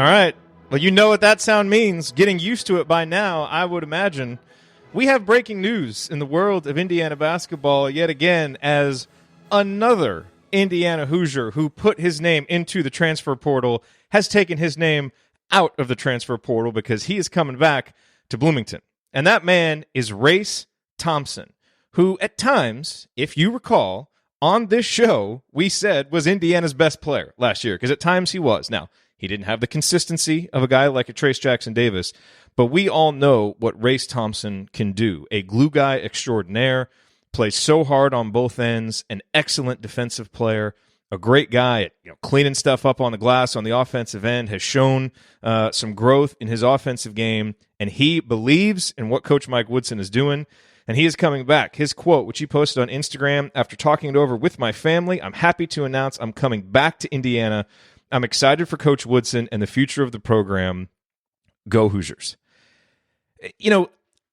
All right. Well, you know what that sound means. Getting used to it by now, I would imagine. We have breaking news in the world of Indiana basketball yet again, as another Indiana Hoosier who put his name into the transfer portal has taken his name out of the transfer portal because he is coming back to Bloomington. And that man is Race Thompson, who at times, if you recall, on this show, we said was Indiana's best player last year, because at times he was. Now, he didn't have the consistency of a guy like a Trace Jackson Davis, but we all know what Race Thompson can do. A glue guy extraordinaire, plays so hard on both ends, an excellent defensive player, a great guy at cleaning stuff up on the glass on the offensive end, has shown some growth in his offensive game, and he believes in what Coach Mike Woodson is doing, and he is coming back. His quote, which he posted on Instagram, after talking it over with my family, I'm happy to announce I'm coming back to Indiana. I'm excited for Coach Woodson and the future of the program. Go Hoosiers.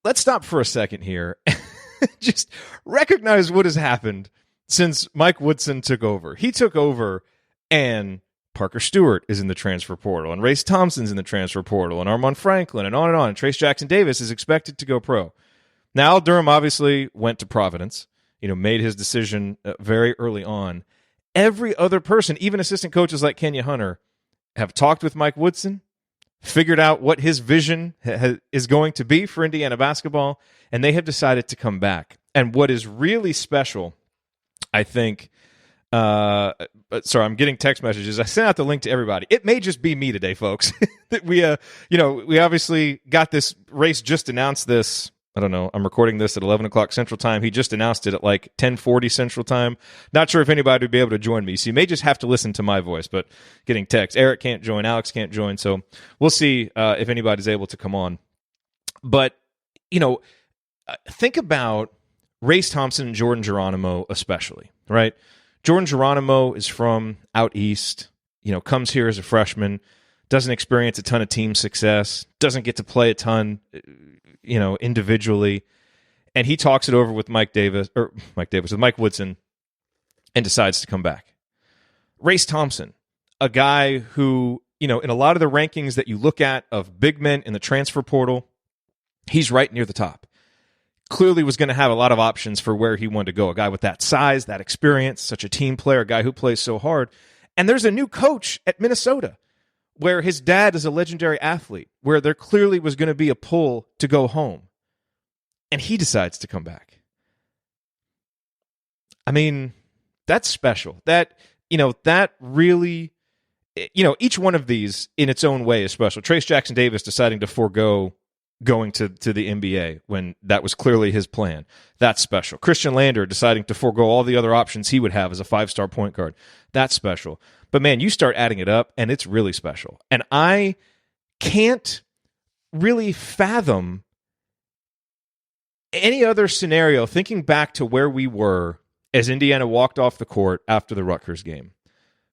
Let's stop for a second here. Just recognize what has happened since Mike Woodson took over. He took over, and Parker Stewart is in the transfer portal, and Race Thompson's in the transfer portal, and Armaan Franklin, and on and on. And Trace Jackson Davis is expected to go pro. Now, Al Durham obviously went to Providence, made his decision very early on. Every other person, even assistant coaches like Kenya Hunter, have talked with Mike Woodson, figured out what his vision is going to be for Indiana basketball, and they have decided to come back. And what is really special, I think, sorry, I'm getting text messages. I sent out the link to everybody. It may just be me today, folks. That we obviously got this race, just announced this. I don't know. I'm recording this at 11 o'clock Central Time. He just announced it at like 10:40 Central Time. Not sure if anybody would be able to join me. So you may just have to listen to my voice, but getting text. Eric can't join. Alex can't join. So we'll see if anybody's able to come on. But, think about Race Thompson and Jordan Geronimo especially, right? Jordan Geronimo is from out east, comes here as a freshman, doesn't experience a ton of team success, doesn't get to play a ton, individually. And he talks it over with Mike Woodson, and decides to come back. Race Thompson, a guy who, in a lot of the rankings that you look at of big men in the transfer portal, he's right near the top. Clearly was going to have a lot of options for where he wanted to go. A guy with that size, that experience, such a team player, a guy who plays so hard. And there's a new coach at Minnesota where his dad is a legendary athlete, where there clearly was going to be a pull to go home. And he decides to come back. I mean, that's special. That really, each one of these in its own way is special. Trace Jackson Davis deciding to forego going to the NBA when that was clearly his plan. That's special. Christian Lander deciding to forego all the other options he would have as a 5-star point guard. That's special. But man, you start adding it up and it's really special. And I can't really fathom any other scenario thinking back to where we were as Indiana walked off the court after the Rutgers game.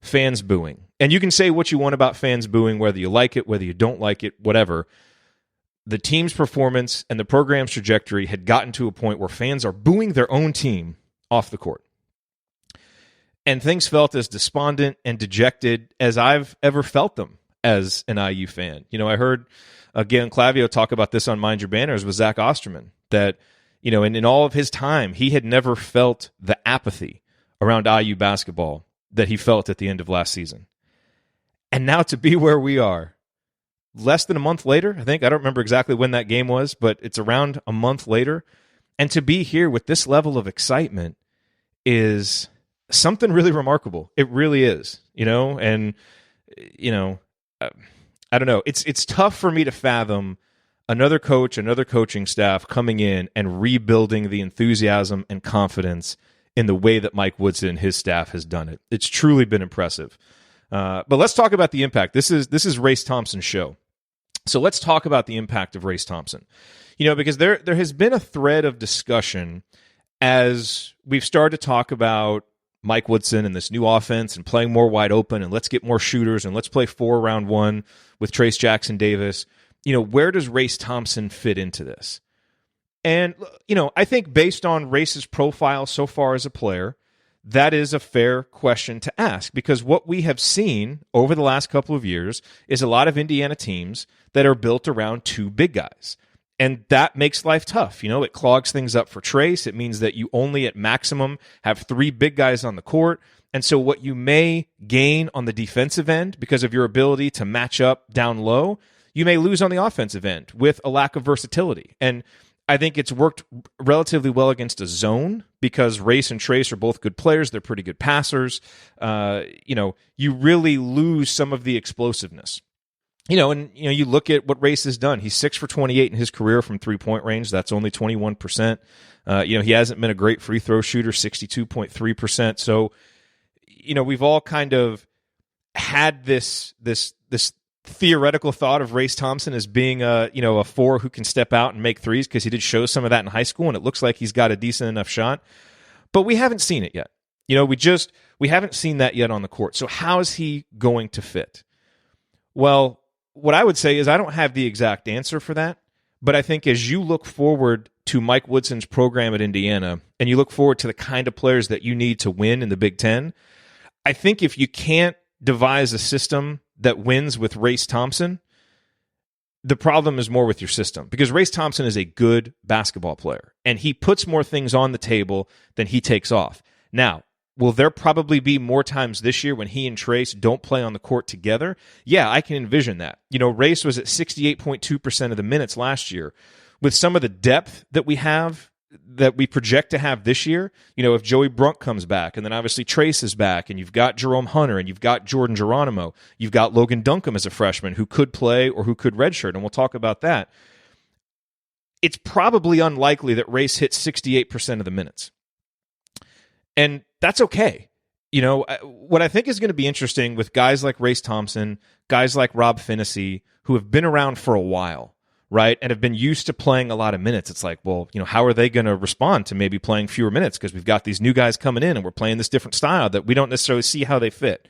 Fans booing. And you can say what you want about fans booing, whether you like it, whether you don't like it, whatever. The team's performance and the program's trajectory had gotten to a point where fans are booing their own team off the court. And things felt as despondent and dejected as I've ever felt them as an IU fan. I heard Galen Clavio talk about this on Mind Your Banners with Zach Osterman, that, in all of his time, he had never felt the apathy around IU basketball that he felt at the end of last season. And now to be where we are, less than a month later, I think. I don't remember exactly when that game was, but it's around a month later. And to be here with this level of excitement is something really remarkable. It really is, and, I don't know. It's tough for me to fathom another coach, another coaching staff coming in and rebuilding the enthusiasm and confidence in the way that Mike Woodson and his staff has done it. It's truly been impressive. But let's talk about the impact. This is Race Thompson's show. So let's talk about the impact of Race Thompson. Because there has been a thread of discussion as we've started to talk about Mike Woodson and this new offense and playing more wide open, and let's get more shooters, and let's play 4 round 1 with Trace Jackson Davis. Where does Race Thompson fit into this? And, I think based on Race's profile so far as a player, that is a fair question to ask, because what we have seen over the last couple of years is a lot of Indiana teams that are built around two big guys. And that makes life tough. It clogs things up for Trace. It means that you only at maximum have three big guys on the court. And so what you may gain on the defensive end because of your ability to match up down low, you may lose on the offensive end with a lack of versatility. And I think it's worked relatively well against a zone because Race and Trace are both good players. They're pretty good passers. You really lose some of the explosiveness. You look at what Race has done. He's 6 for 28 in his career from three-point range. That's only 21%. He hasn't been a great free throw shooter, 62.3%. So, we've all kind of had this theoretical thought of Race Thompson as being a four who can step out and make threes because he did show some of that in high school, and it looks like he's got a decent enough shot. But we haven't seen it yet. We haven't seen that yet on the court. So how is he going to fit? Well, what I would say is I don't have the exact answer for that, but I think as you look forward to Mike Woodson's program at Indiana and you look forward to the kind of players that you need to win in the Big Ten, I think if you can't devise a system that wins with Race Thompson, the problem is more with your system, because Race Thompson is a good basketball player and he puts more things on the table than he takes off. Now, will there probably be more times this year when he and Trace don't play on the court together? Yeah, I can envision that. Race was at 68.2% of the minutes last year. With some of the depth that we have, that we project to have this year, if Joey Brunk comes back, and then obviously Trace is back, and you've got Jerome Hunter, and you've got Jordan Geronimo, you've got Logan Duncombe as a freshman who could play or who could redshirt, and we'll talk about that. It's probably unlikely that Race hits 68% of the minutes. And that's okay. What I think is going to be interesting with guys like Race Thompson, guys like Rob Finney, who have been around for a while, right, and have been used to playing a lot of minutes. It's like, well, how are they going to respond to maybe playing fewer minutes? Because we've got these new guys coming in and we're playing this different style that we don't necessarily see how they fit.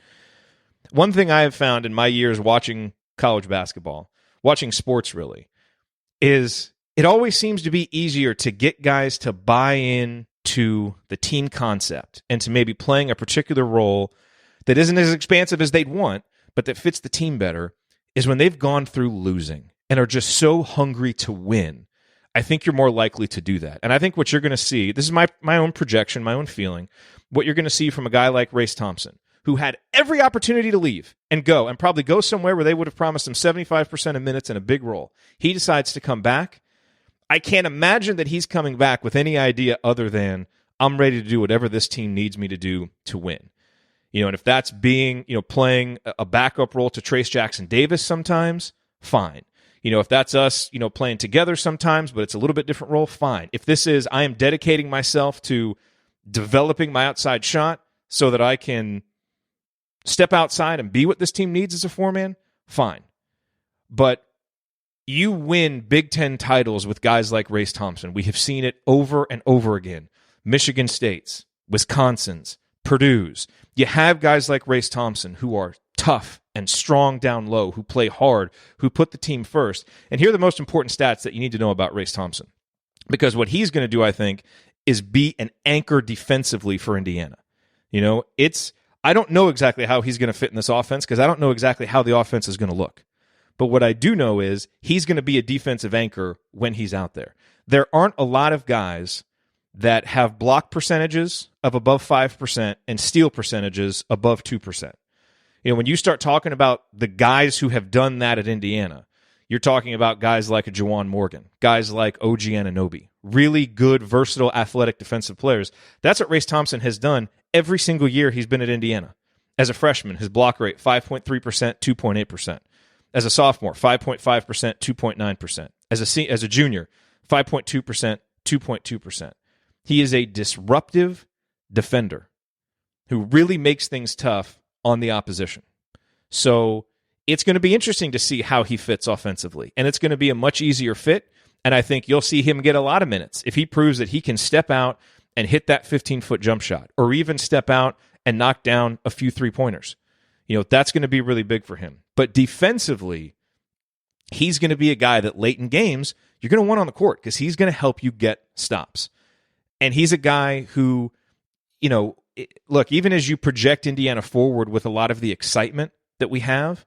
One thing I have found in my years watching college basketball, watching sports really, is it always seems to be easier to get guys to buy in to the team concept and to maybe playing a particular role that isn't as expansive as they'd want, but that fits the team better, is when they've gone through losing and are just so hungry to win. I think you're more likely to do that. And I think what you're going to see, this is my own projection, my own feeling, what you're going to see from a guy like Race Thompson, who had every opportunity to leave and go, and probably go somewhere where they would have promised him 75% of minutes and a big role. He decides to come back. I can't imagine that he's coming back with any idea other than, I'm ready to do whatever this team needs me to do to win. And if that's being, playing a backup role to Trace Jackson Davis sometimes, fine. If that's us, playing together sometimes, but it's a little bit different role, fine. If this is, I am dedicating myself to developing my outside shot so that I can step outside and be what this team needs as a four-man, fine. But you win Big Ten titles with guys like Race Thompson. We have seen it over and over again. Michigan State's, Wisconsin's, Purdue's. You have guys like Race Thompson who are tough and strong down low, who play hard, who put the team first. And here are the most important stats that you need to know about Race Thompson. Because what he's going to do, I think, is be an anchor defensively for Indiana. I don't know exactly how he's going to fit in this offense because I don't know exactly how the offense is going to look. But what I do know is he's going to be a defensive anchor when he's out there. There aren't a lot of guys that have block percentages of above 5% and steal percentages above 2%. When you start talking about the guys who have done that at Indiana, you're talking about guys like a Juwan Morgan, guys like OG Anunoby, really good, versatile, athletic defensive players. That's what Race Thompson has done every single year he's been at Indiana. As a freshman, his block rate, 5.3%, 2.8%. As a sophomore, 5.5%, 2.9%. As a junior, 5.2%, 2.2%. He is a disruptive defender who really makes things tough on the opposition. So it's going to be interesting to see how he fits offensively. And it's going to be a much easier fit. And I think you'll see him get a lot of minutes if he proves that he can step out and hit that 15-foot jump shot, or even step out and knock down a few three-pointers. That's going to be really big for him. But defensively, he's going to be a guy that late in games, you're going to want on the court because he's going to help you get stops. And he's a guy who, look, even as you project Indiana forward with a lot of the excitement that we have,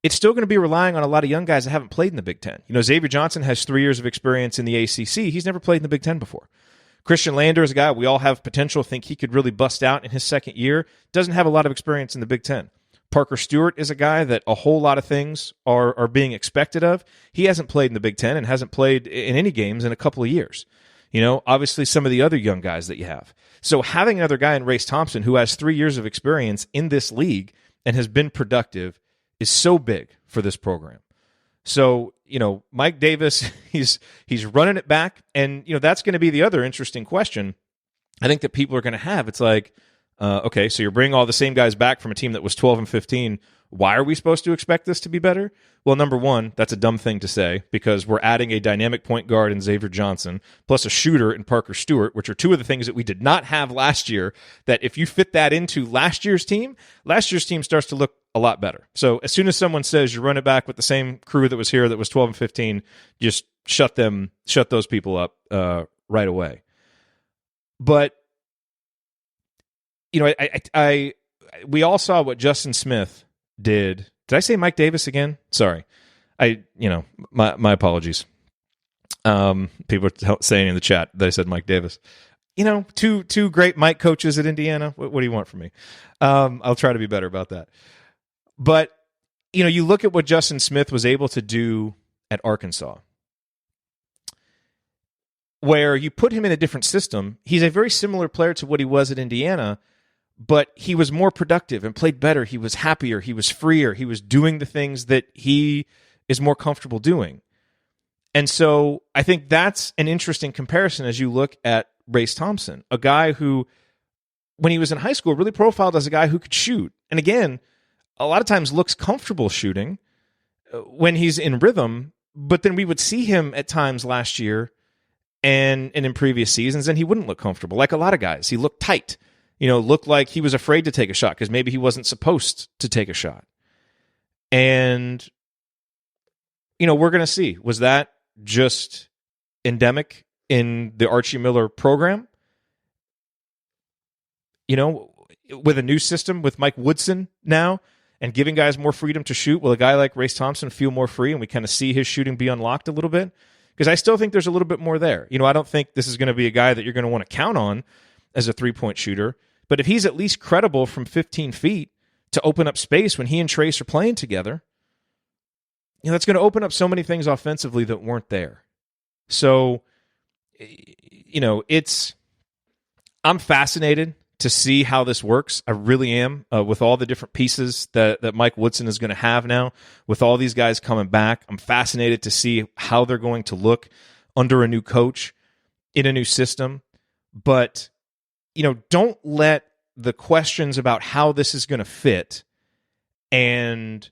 it's still going to be relying on a lot of young guys that haven't played in the Big Ten. Xavier Johnson has 3 years of experience in the ACC. He's never played in the Big Ten before. Christian Lander is a guy we all have potential, think he could really bust out in his second year. Doesn't have a lot of experience in the Big Ten. Parker Stewart is a guy that a whole lot of things are being expected of. He hasn't played in the Big Ten and hasn't played in any games in a couple of years. Obviously some of the other young guys that you have. So having another guy in Race Thompson who has 3 years of experience in this league and has been productive is so big for this program. So, Mike Davis, he's running it back, and, that's going to be the other interesting question I think that people are going to have. It's like, okay, so you're bringing all the same guys back from a team that was 12-15. Why are we supposed to expect this to be better? Well, number one, that's a dumb thing to say because we're adding a dynamic point guard in Xavier Johnson plus a shooter in Parker Stewart, which are two of the things that we did not have last year, that if you fit that into last year's team starts to look a lot better. So as soon as someone says you run it back with the same crew that was here that was 12-15, just shut those people up right away. But we all saw what Justin Smith did. Did I say Mike Davis again? Sorry. My apologies. People are saying in the chat that I said Mike Davis. Two great Mike coaches at Indiana. What do you want from me? I'll try to be better about that. But, you look at what Justin Smith was able to do at Arkansas, where you put him in a different system. He's a very similar player to what he was at Indiana, but he was more productive and played better. He was happier. He was freer. He was doing the things that he is more comfortable doing. And so I think that's an interesting comparison as you look at Race Thompson, a guy who, when he was in high school, really profiled as a guy who could shoot. And again, a lot of times looks comfortable shooting when he's in rhythm, but then we would see him at times last year and in previous seasons, and he wouldn't look comfortable. Like a lot of guys, he looked tight. Looked like he was afraid to take a shot because maybe he wasn't supposed to take a shot. And, we're going to see. Was that just endemic in the Archie Miller program? With a new system with Mike Woodson now and giving guys more freedom to shoot, will a guy like Race Thompson feel more free and we kind of see his shooting be unlocked a little bit? Because I still think there's a little bit more there. I don't think this is going to be a guy that you're going to want to count on as a three-point shooter. But if he's at least credible from 15 feet to open up space when he and Trace are playing together, that's going to open up so many things offensively that weren't there. So, I'm fascinated to see how this works. I really am, with all the different pieces that Mike Woodson is going to have now, with all these guys coming back. I'm fascinated to see how they're going to look under a new coach in a new system. But don't let the questions about how this is going to fit and,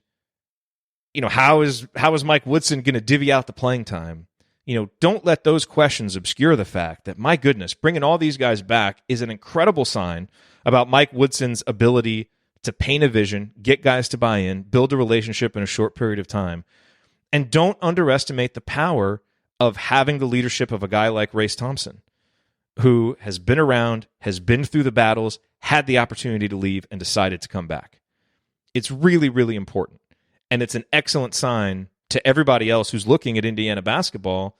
how is Mike Woodson going to divvy out the playing time? Don't let those questions obscure the fact that, my goodness, bringing all these guys back is an incredible sign about Mike Woodson's ability to paint a vision, get guys to buy in, build a relationship in a short period of time. And don't underestimate the power of having the leadership of a guy like Race Thompson, who has been around, has been through the battles, had the opportunity to leave, and decided to come back. It's really, really important. And it's an excellent sign to everybody else who's looking at Indiana basketball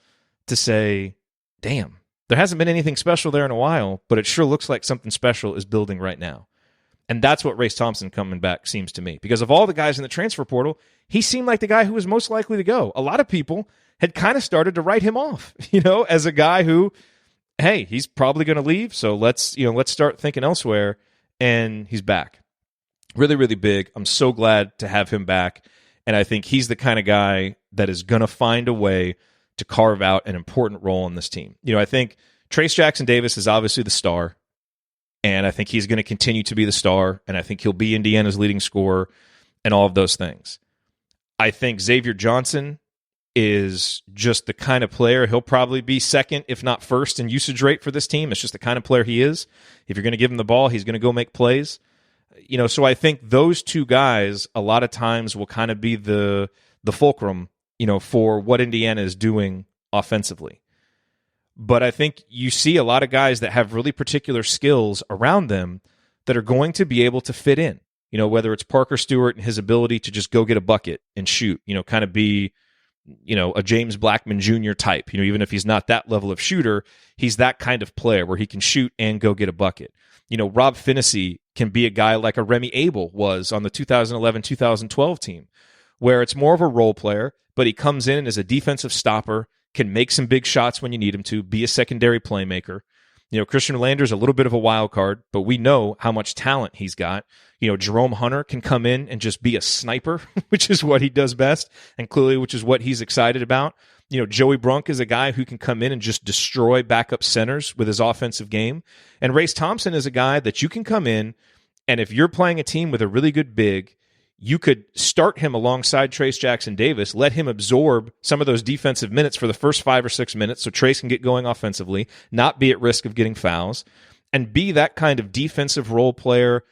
to say, damn, there hasn't been anything special there in a while, but it sure looks like something special is building right now. And that's what Race Thompson coming back seems to me. Because of all the guys in the transfer portal, he seemed like the guy who was most likely to go. A lot of people had kind of started to write him off, as a guy who, hey, he's probably going to leave, so let's start thinking elsewhere. And he's back. Really, really big. I'm so glad to have him back. And I think he's the kind of guy that is going to find a way to carve out an important role in this team. I think Trace Jackson Davis is obviously the star, and I think he's going to continue to be the star, and I think he'll be Indiana's leading scorer and all of those things. I think Xavier Johnson is just the kind of player, he'll probably be second, if not first, in usage rate for this team. It's just the kind of player he is. If you're going to give him the ball, he's going to go make plays. So I think those two guys a lot of times will kind of be the fulcrum, for what Indiana is doing offensively. But I think you see a lot of guys that have really particular skills around them that are going to be able to fit in. Whether it's Parker Stewart and his ability to just go get a bucket and shoot, kind of be, a James Blackman Jr. type. Even if he's not that level of shooter, he's that kind of player where he can shoot and go get a bucket. Rob Finney can be a guy like a Remy Abel was on the 2011-2012 team, where it's more of a role player, but he comes in as a defensive stopper, can make some big shots when you need him to, be a secondary playmaker. Christian Lander's a little bit of a wild card, but we know how much talent he's got. Jerome Hunter can come in and just be a sniper, which is what he does best, and clearly, which is what he's excited about. Joey Brunk is a guy who can come in and just destroy backup centers with his offensive game. And Race Thompson is a guy that you can come in, and if you're playing a team with a really good big, you could start him alongside Trace Jackson Davis, let him absorb some of those defensive minutes for the first 5 or 6 minutes so Trace can get going offensively, not be at risk of getting fouls, and be that kind of defensive role player,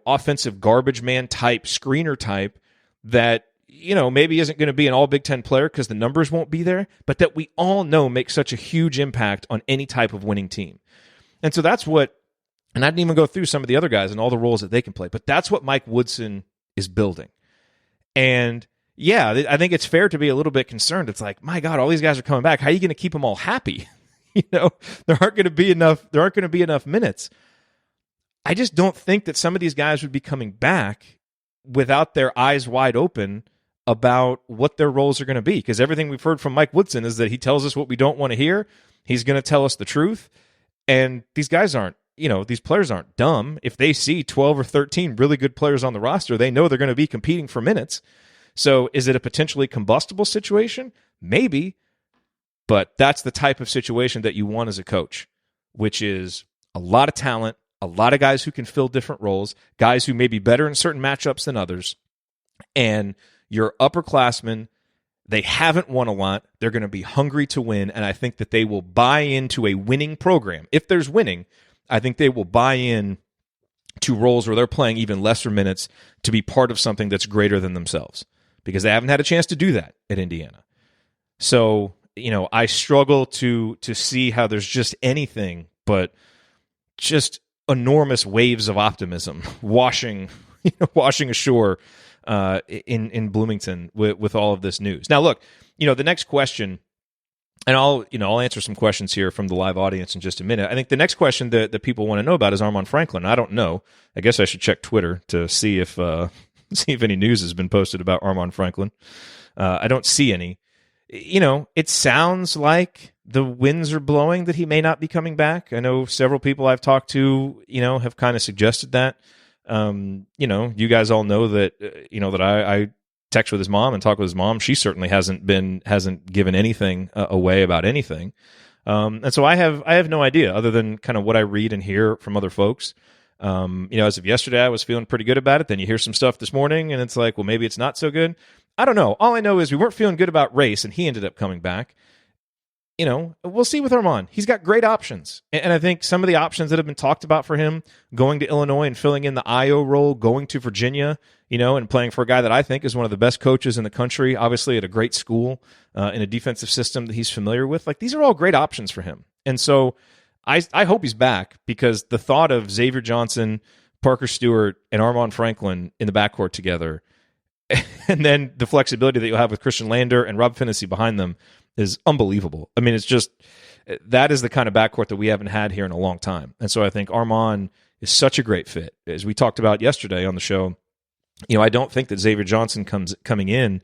offensive garbage man type, screener type that, maybe isn't going to be an all Big Ten player because the numbers won't be there, but that we all know makes such a huge impact on any type of winning team. And so that's what, and I didn't even go through some of the other guys and all the roles that they can play, but that's what Mike Woodson is building. And yeah, I think it's fair to be a little bit concerned. It's like, my God, all these guys are coming back. How are you going to keep them all happy? There aren't going to be enough minutes. I just don't think that some of these guys would be coming back without their eyes wide open about what their roles are going to be. Because everything we've heard from Mike Woodson is that he tells us what we don't want to hear. He's going to tell us the truth. And these guys aren't, these players aren't dumb. If they see 12 or 13 really good players on the roster, they know they're going to be competing for minutes. So is it a potentially combustible situation? Maybe. But that's the type of situation that you want as a coach, which is a lot of talent, a lot of guys who can fill different roles, guys who may be better in certain matchups than others, and your upperclassmen, they haven't won a lot. They're going to be hungry to win, and I think that they will buy into a winning program. If there's winning, I think they will buy in to roles where they're playing even lesser minutes to be part of something that's greater than themselves, because they haven't had a chance to do that at Indiana. So, I struggle to see how there's just anything but just enormous waves of optimism washing ashore in Bloomington with all of this news. Now, look, the next question, and I'll answer some questions here from the live audience in just a minute. I think the next question that people want to know about is Armaan Franklin. I don't know. I guess I should check Twitter to see if any news has been posted about Armaan Franklin. I don't see any. It sounds like the winds are blowing that he may not be coming back. I know several people I've talked to, have kind of suggested that. You guys all know that, that I text with his mom and talk with his mom. She certainly hasn't given anything away about anything. And so I have no idea other than kind of what I read and hear from other folks. As of yesterday, I was feeling pretty good about it. Then you hear some stuff this morning and it's like, well, maybe it's not so good. I don't know. All I know is we weren't feeling good about Race and he ended up coming back. We'll see with Armaan. He's got great options. And I think some of the options that have been talked about for him, going to Illinois and filling in the IO role, going to Virginia, and playing for a guy that I think is one of the best coaches in the country, obviously at a great school, in a defensive system that he's familiar with. Like, these are all great options for him. And so I hope he's back, because the thought of Xavier Johnson, Parker Stewart, and Armaan Franklin in the backcourt together, and then the flexibility that you'll have with Christian Lander and Rob Finney behind them is unbelievable. I mean, it's just, that is the kind of backcourt that we haven't had here in a long time. And so I think Armaan is such a great fit. As we talked about yesterday on the show, I don't think that Xavier Johnson coming in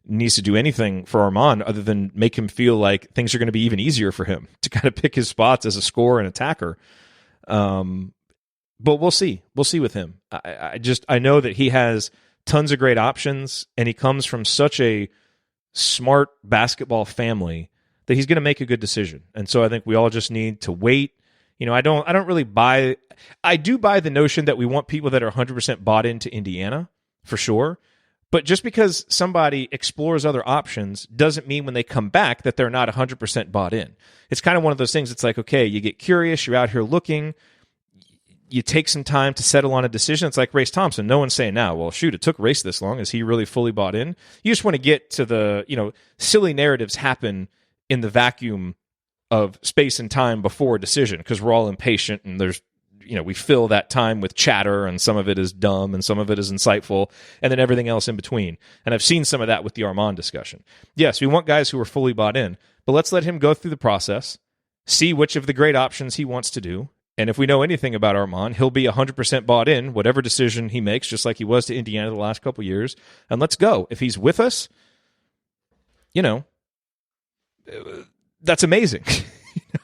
needs to do anything for Armaan other than make him feel like things are going to be even easier for him to kind of pick his spots as a scorer and attacker. But we'll see. We'll see with him. I know that he has tons of great options, and he comes from such a smart basketball family that he's going to make a good decision. And so I think we all just need to wait. I don't really buy. I do buy the notion that we want people that are 100% bought into Indiana, for sure. But just because somebody explores other options doesn't mean when they come back that they're not 100% bought in. It's kind of one of those things. It's like, okay, you get curious, you're out here looking, you take some time to settle on a decision. It's like Race Thompson. No one's saying now, well, shoot, it took Race this long. Is he really fully bought in? You just want to get to the, silly narratives happen in the vacuum of space and time before a decision, because we're all impatient and there's, we fill that time with chatter, and some of it is dumb and some of it is insightful, and then everything else in between. And I've seen some of that with the Armaan discussion. Yes, we want guys who are fully bought in, but let's let him go through the process, see which of the great options he wants to do. And if we know anything about Armaan, he'll be 100% bought in, whatever decision he makes, just like he was to Indiana the last couple of years. And let's go. If he's with us, that's amazing.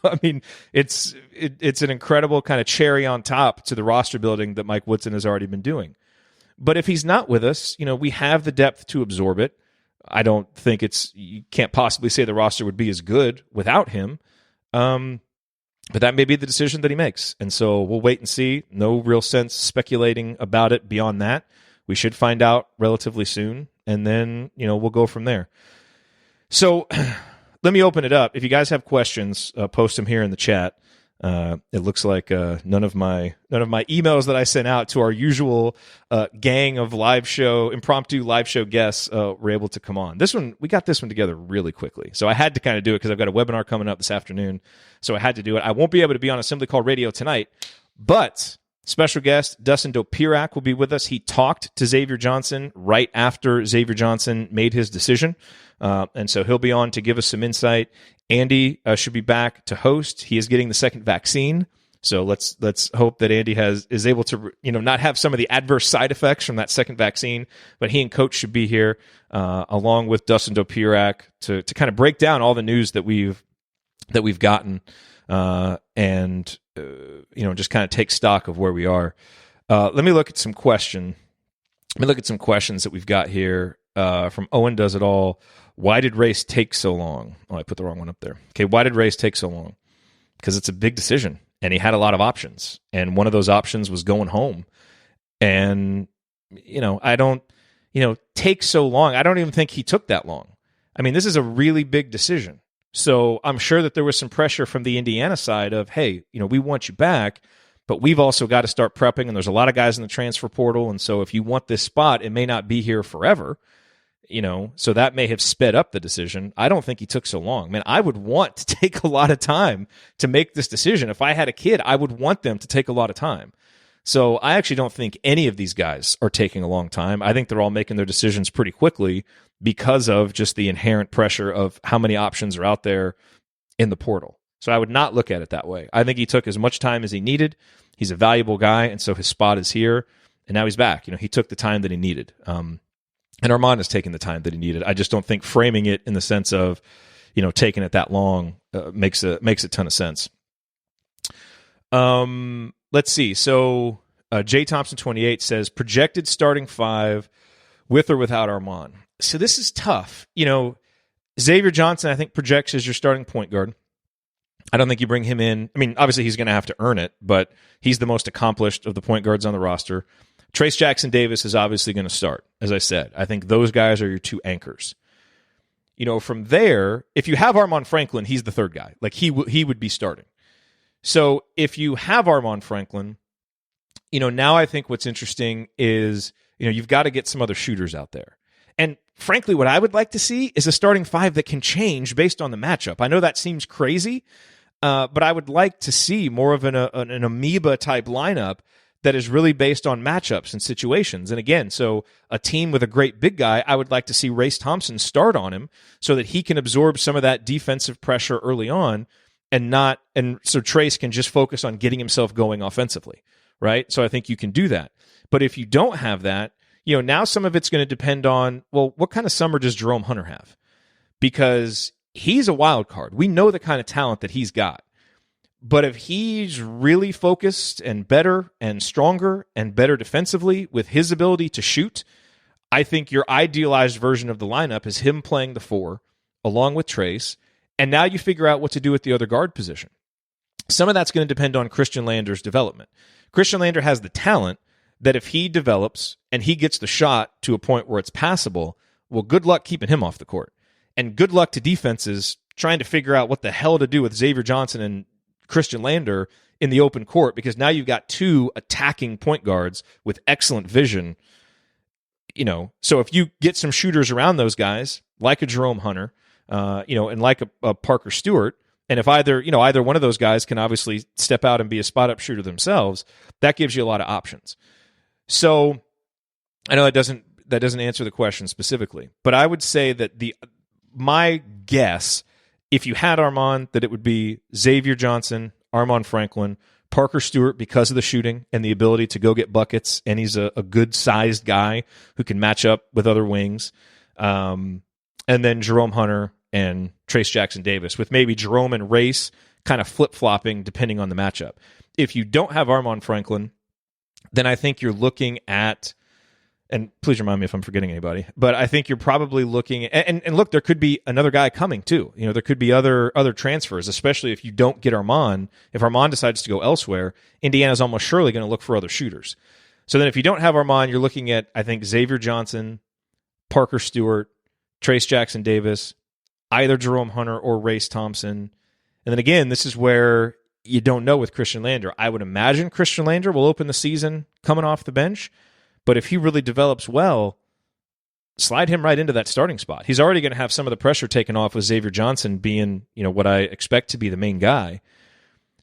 I mean, it's an incredible kind of cherry on top to the roster building that Mike Woodson has already been doing. But if he's not with us, we have the depth to absorb it. I don't think you can't possibly say the roster would be as good without him. But that may be the decision that he makes. And so we'll wait and see. No real sense speculating about it beyond that. We should find out relatively soon, and then, we'll go from there. So let me open it up. If you guys have questions, post them here in the chat. It looks like none of my emails that I sent out to our usual gang of impromptu live show guests were able to come on. We got this one together really quickly, so I had to kind of do it because I've got a webinar coming up this afternoon, so I had to do it. I won't be able to be on Assembly Call Radio tonight, but special guest Dustin Dopirak will be with us. He talked to Xavier Johnson right after Xavier Johnson made his decision, and so he'll be on to give us some insight. Andy should be back to host. He is getting the second vaccine, so let's hope that Andy is able to not have some of the adverse side effects from that second vaccine. But he and Coach should be here along with Dustin Dopirak to kind of break down all the news that we've gotten and just kind of take stock of where we are. Let me look at some questions that we've got here from Owen Does It All. Why did Race take so long? Oh, I put the wrong one up there. Okay, why did Race take so long? Because it's a big decision, and he had a lot of options, and one of those options was going home. And, I don't, take so long. I don't even think he took that long. I mean, this is a really big decision. So I'm sure that there was some pressure from the Indiana side of, hey, we want you back, but we've also got to start prepping, and there's a lot of guys in the transfer portal, and so if you want this spot, it may not be here forever. So that may have sped up the decision. I don't think he took so long. Man, I would want to take a lot of time to make this decision. If I had a kid, I would want them to take a lot of time. So I actually don't think any of these guys are taking a long time. I think they're all making their decisions pretty quickly because of just the inherent pressure of how many options are out there in the portal. So I would not look at it that way. I think he took as much time as he needed. He's a valuable guy, and so his spot is here, and now he's back. He took the time that he needed. And Armaan has taken the time that he needed. I just don't think framing it in the sense of, taking it that long makes a ton of sense. Let's see. So J Thompson 28 says projected starting five with or without Armaan. So this is tough. Xavier Johnson, I think, projects as your starting point guard. I don't think you bring him in. I mean, obviously he's going to have to earn it, but he's the most accomplished of the point guards on the roster. Trace Jackson Davis is obviously going to start, as I said. I think those guys are your two anchors. From there, if you have Armaan Franklin, he's the third guy. Like he would be starting. So if you have Armaan Franklin, now I think what's interesting is, you've got to get some other shooters out there. And frankly, what I would like to see is a starting five that can change based on the matchup. I know that seems crazy, but I would like to see more of an amoeba type lineup that is really based on matchups and situations. And again, so a team with a great big guy, I would like to see Race Thompson start on him so that he can absorb some of that defensive pressure early on and so Trace can just focus on getting himself going offensively, right? So I think you can do that. But if you don't have that, now some of it's going to depend on, well, what kind of summer does Jerome Hunter have? Because he's a wild card. We know the kind of talent that he's got. But if he's really focused and better and stronger and better defensively with his ability to shoot, I think your idealized version of the lineup is him playing the four along with Trace, and now you figure out what to do with the other guard position. Some of that's going to depend on Christian Lander's development. Christian Lander has the talent that if he develops and he gets the shot to a point where it's passable, well, good luck keeping him off the court. And good luck to defenses trying to figure out what the hell to do with Xavier Johnson and Christian Lander in the open court, because now you've got two attacking point guards with excellent vision. So if you get some shooters around those guys, like a Jerome Hunter, and like a Parker Stewart, And if either one of those guys can obviously step out and be a spot-up shooter themselves, that gives you a lot of options. So I know that doesn't answer the question specifically, but I would say that my guess, if you had Armaan, that it would be Xavier Johnson, Armaan Franklin, Parker Stewart because of the shooting and the ability to go get buckets, and he's a good-sized guy who can match up with other wings, and then Jerome Hunter and Trace Jackson Davis, with maybe Jerome and Race kind of flip-flopping depending on the matchup. If you don't have Armaan Franklin, then I think you're looking at, and please remind me if I'm forgetting anybody, but I think you're probably looking at, and look, there could be another guy coming too. There could be other transfers, especially if you don't get Armaan. If Armaan decides to go elsewhere, Indiana's almost surely going to look for other shooters. So then if you don't have Armaan, you're looking at, I think, Xavier Johnson, Parker Stewart, Trace Jackson Davis, either Jerome Hunter or Race Thompson. And then again, this is where you don't know with Christian Lander. I would imagine Christian Lander will open the season coming off the bench, but if he really develops well, slide him right into that starting spot. He's already going to have some of the pressure taken off with Xavier Johnson being, what I expect to be the main guy.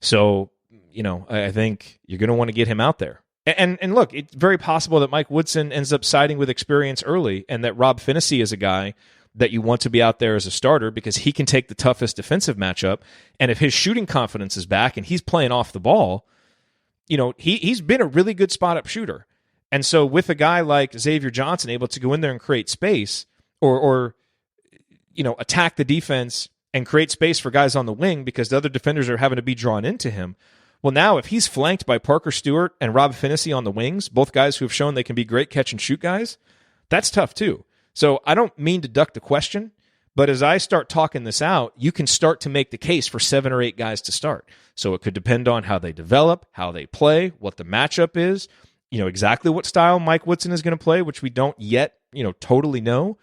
So, I think you're going to want to get him out there. And look, it's very possible that Mike Woodson ends up siding with experience early, and that Rob Finney is a guy that you want to be out there as a starter because he can take the toughest defensive matchup. And if his shooting confidence is back and he's playing off the ball, he's been a really good spot-up shooter. And so with a guy like Xavier Johnson able to go in there and create space or attack the defense and create space for guys on the wing because the other defenders are having to be drawn into him. Well, now if he's flanked by Parker Stewart and Rob Finney on the wings, both guys who have shown they can be great catch and shoot guys, that's tough too. So I don't mean to duck the question, but as I start talking this out, you can start to make the case for 7 or 8 guys to start. So it could depend on how they develop, how they play, what the matchup is, exactly what style Mike Woodson is going to play, which we don't yet, totally know.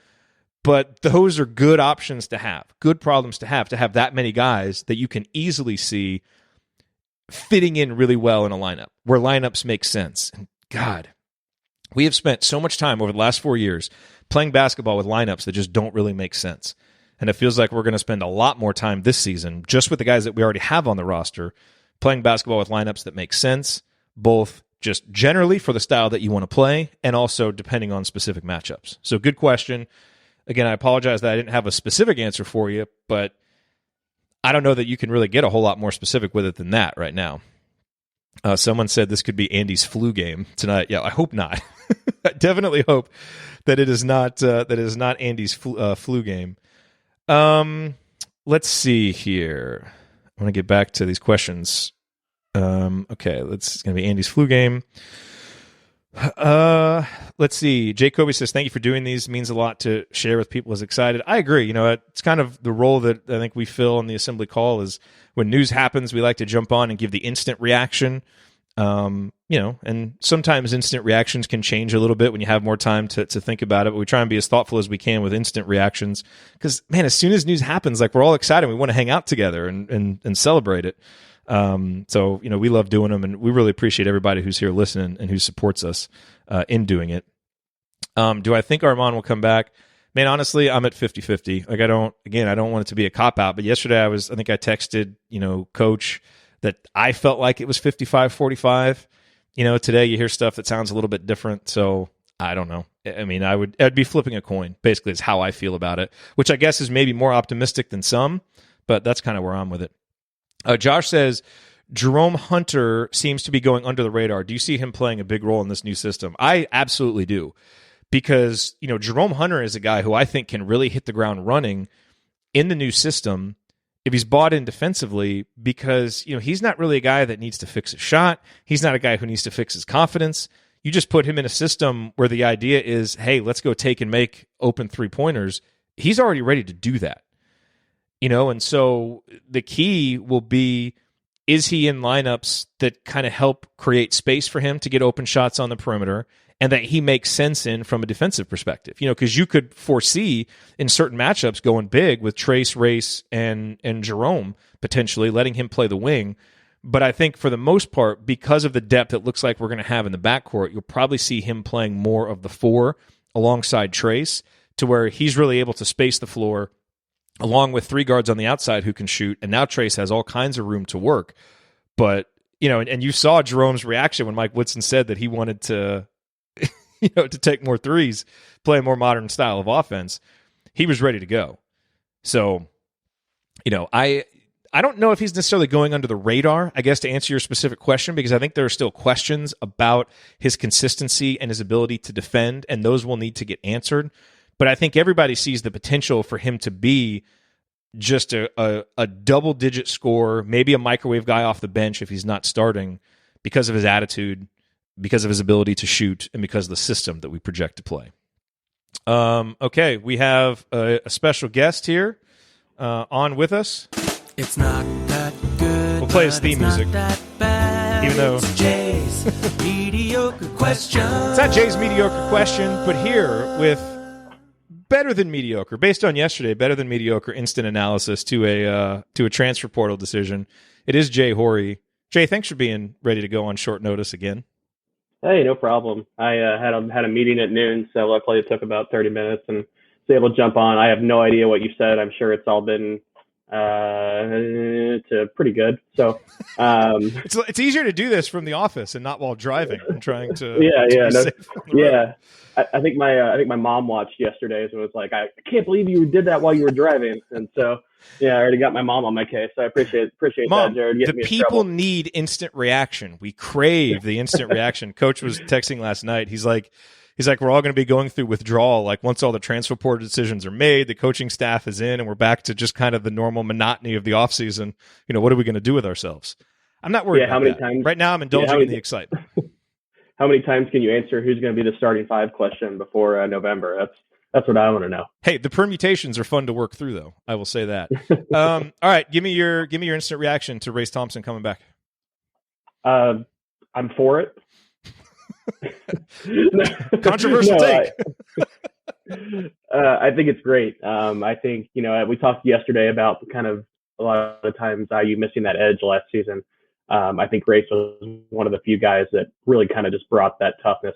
But those are good options to have, good problems to have that many guys that you can easily see fitting in really well in a lineup, where lineups make sense. And God, we have spent so much time over the last 4 years playing basketball with lineups that just don't really make sense. And it feels like we're going to spend a lot more time this season, just with the guys that we already have on the roster, playing basketball with lineups that make sense, both just generally for the style that you want to play and also depending on specific matchups. So good question. Again, I apologize that I didn't have a specific answer for you, but I don't know that you can really get a whole lot more specific with it than that right now. Someone said this could be Andy's flu game tonight. Yeah, I hope not. I definitely hope that it is not Andy's flu game. Let's see here. I want to get back to these questions. Okay, it's going to be Andy's flu game. Let's see. Jay Kobe says, thank you for doing these. Means a lot to share with people as excited. I agree. It's kind of the role that I think we fill on the assembly call is when news happens, we like to jump on and give the instant reaction. And sometimes instant reactions can change a little bit when you have more time to think about it, but we try and be as thoughtful as we can with instant reactions because, man, as soon as news happens, like we're all excited. We want to hang out together and celebrate it. So, we love doing them, and we really appreciate everybody who's here listening and who supports us in doing it. Do I think Armaan will come back? Man, honestly, I'm at 50-50. Like, I don't want it to be a cop-out, but yesterday I think I texted, Coach that I felt like it was 55-45. Today you hear stuff that sounds a little bit different, so I don't know. I mean, I'd be flipping a coin, basically, is how I feel about it, which I guess is maybe more optimistic than some, but that's kind of where I'm with it. Josh says, Jerome Hunter seems to be going under the radar. Do you see him playing a big role in this new system? I absolutely do. Because, Jerome Hunter is a guy who I think can really hit the ground running in the new system if he's bought in defensively because, he's not really a guy that needs to fix his shot. He's not a guy who needs to fix his confidence. You just put him in a system where the idea is, hey, let's go take and make open three-pointers. He's already ready to do that. And so the key will be, is he in lineups that kind of help create space for him to get open shots on the perimeter and that he makes sense in from a defensive perspective? Because you could foresee in certain matchups going big with Trace, Race, and Jerome, potentially letting him play the wing. But I think for the most part, because of the depth it looks like we're going to have in the backcourt, you'll probably see him playing more of the 4 alongside Trace to where he's really able to space the floor, along with 3 guards on the outside who can shoot. And now Trace has all kinds of room to work. But, and you saw Jerome's reaction when Mike Woodson said that he wanted to, to take more threes, play a more modern style of offense. He was ready to go. So, I don't know if he's necessarily going under the radar, I guess, to answer your specific question, because I think there are still questions about his consistency and his ability to defend, and those will need to get answered. But I think everybody sees the potential for him to be just a double-digit scorer, maybe a microwave guy off the bench if he's not starting, because of his attitude, because of his ability to shoot, and because of the system that we project to play. Okay, we have a special guest here on with us. It's not that good. We'll play his theme music, even though it's Jay's mediocre question. It's not Jay's mediocre question, but here with better than mediocre, based on yesterday, better than mediocre instant analysis to a transfer portal decision. It is Jay Horry. Jay, thanks for being ready to go on short notice again. Hey, no problem. I had a meeting at noon, so luckily it took about 30 minutes and was able to jump on. I have no idea what you said. I'm sure it's all been it's pretty good. So it's easier to do this from the office and not while driving and trying to I think my mom watched yesterday's and was like, I can't believe you did that while you were driving. And so I already got my mom on my case. So I appreciate Mom, that, Jerod. The people need instant reaction. We crave the instant reaction. Coach was texting last night. He's like, we're all going to be going through withdrawal. Like once all the transfer portal decisions are made, the coaching staff is in, and we're back to just kind of the normal monotony of the offseason. What are we going to do with ourselves? I'm not worried about that. Right now, I'm indulging in the excitement. How many times can you answer who's going to be the starting 5 question before November? That's what I want to know. Hey, the permutations are fun to work through, though. I will say that. All right, give me your instant reaction to Race Thompson coming back. I'm for it. Controversial take. I think it's great. I think, we talked yesterday about kind of a lot of the times IU missing that edge last season. I think Race was one of the few guys that really kind of just brought that toughness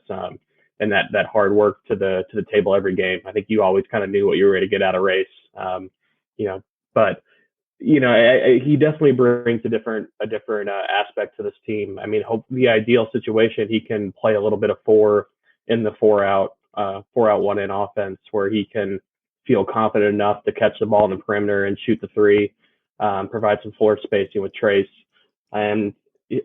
and that hard work to the table every game. I think you always kind of knew what you were going to get out of Race. But he definitely brings a different aspect to this team. I mean, the ideal situation, he can play a little bit of 4 in the 4 out 1 in offense, where he can feel confident enough to catch the ball in the perimeter and shoot the 3, provide some floor spacing with Trace. And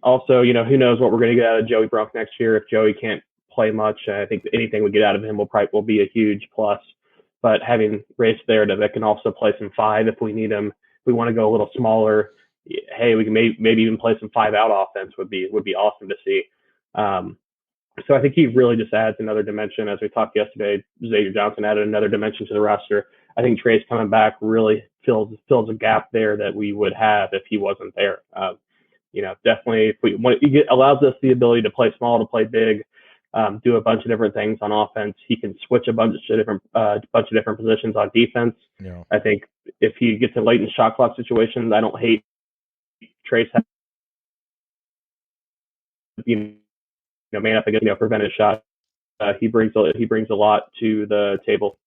also, who knows what we're going to get out of Joey Brunk next year. If Joey can't play much, I think anything we get out of him will be a huge plus. But having Race there that can also play some 5 if we need him. We want to go a little smaller. Hey, we can maybe even play some 5-out offense would be awesome to see. So I think he really just adds another dimension. As we talked yesterday, Xavier Johnson added another dimension to the roster. I think Trace coming back really fills a gap there that we would have if he wasn't there. Definitely it allows us the ability to play small, to play big, do a bunch of different things on offense. He can switch a bunch of different positions on defense. Yeah. I think if he gets in late in shot clock situations, I don't hate Trace. Man up against prevent a shot. He brings a lot to the table.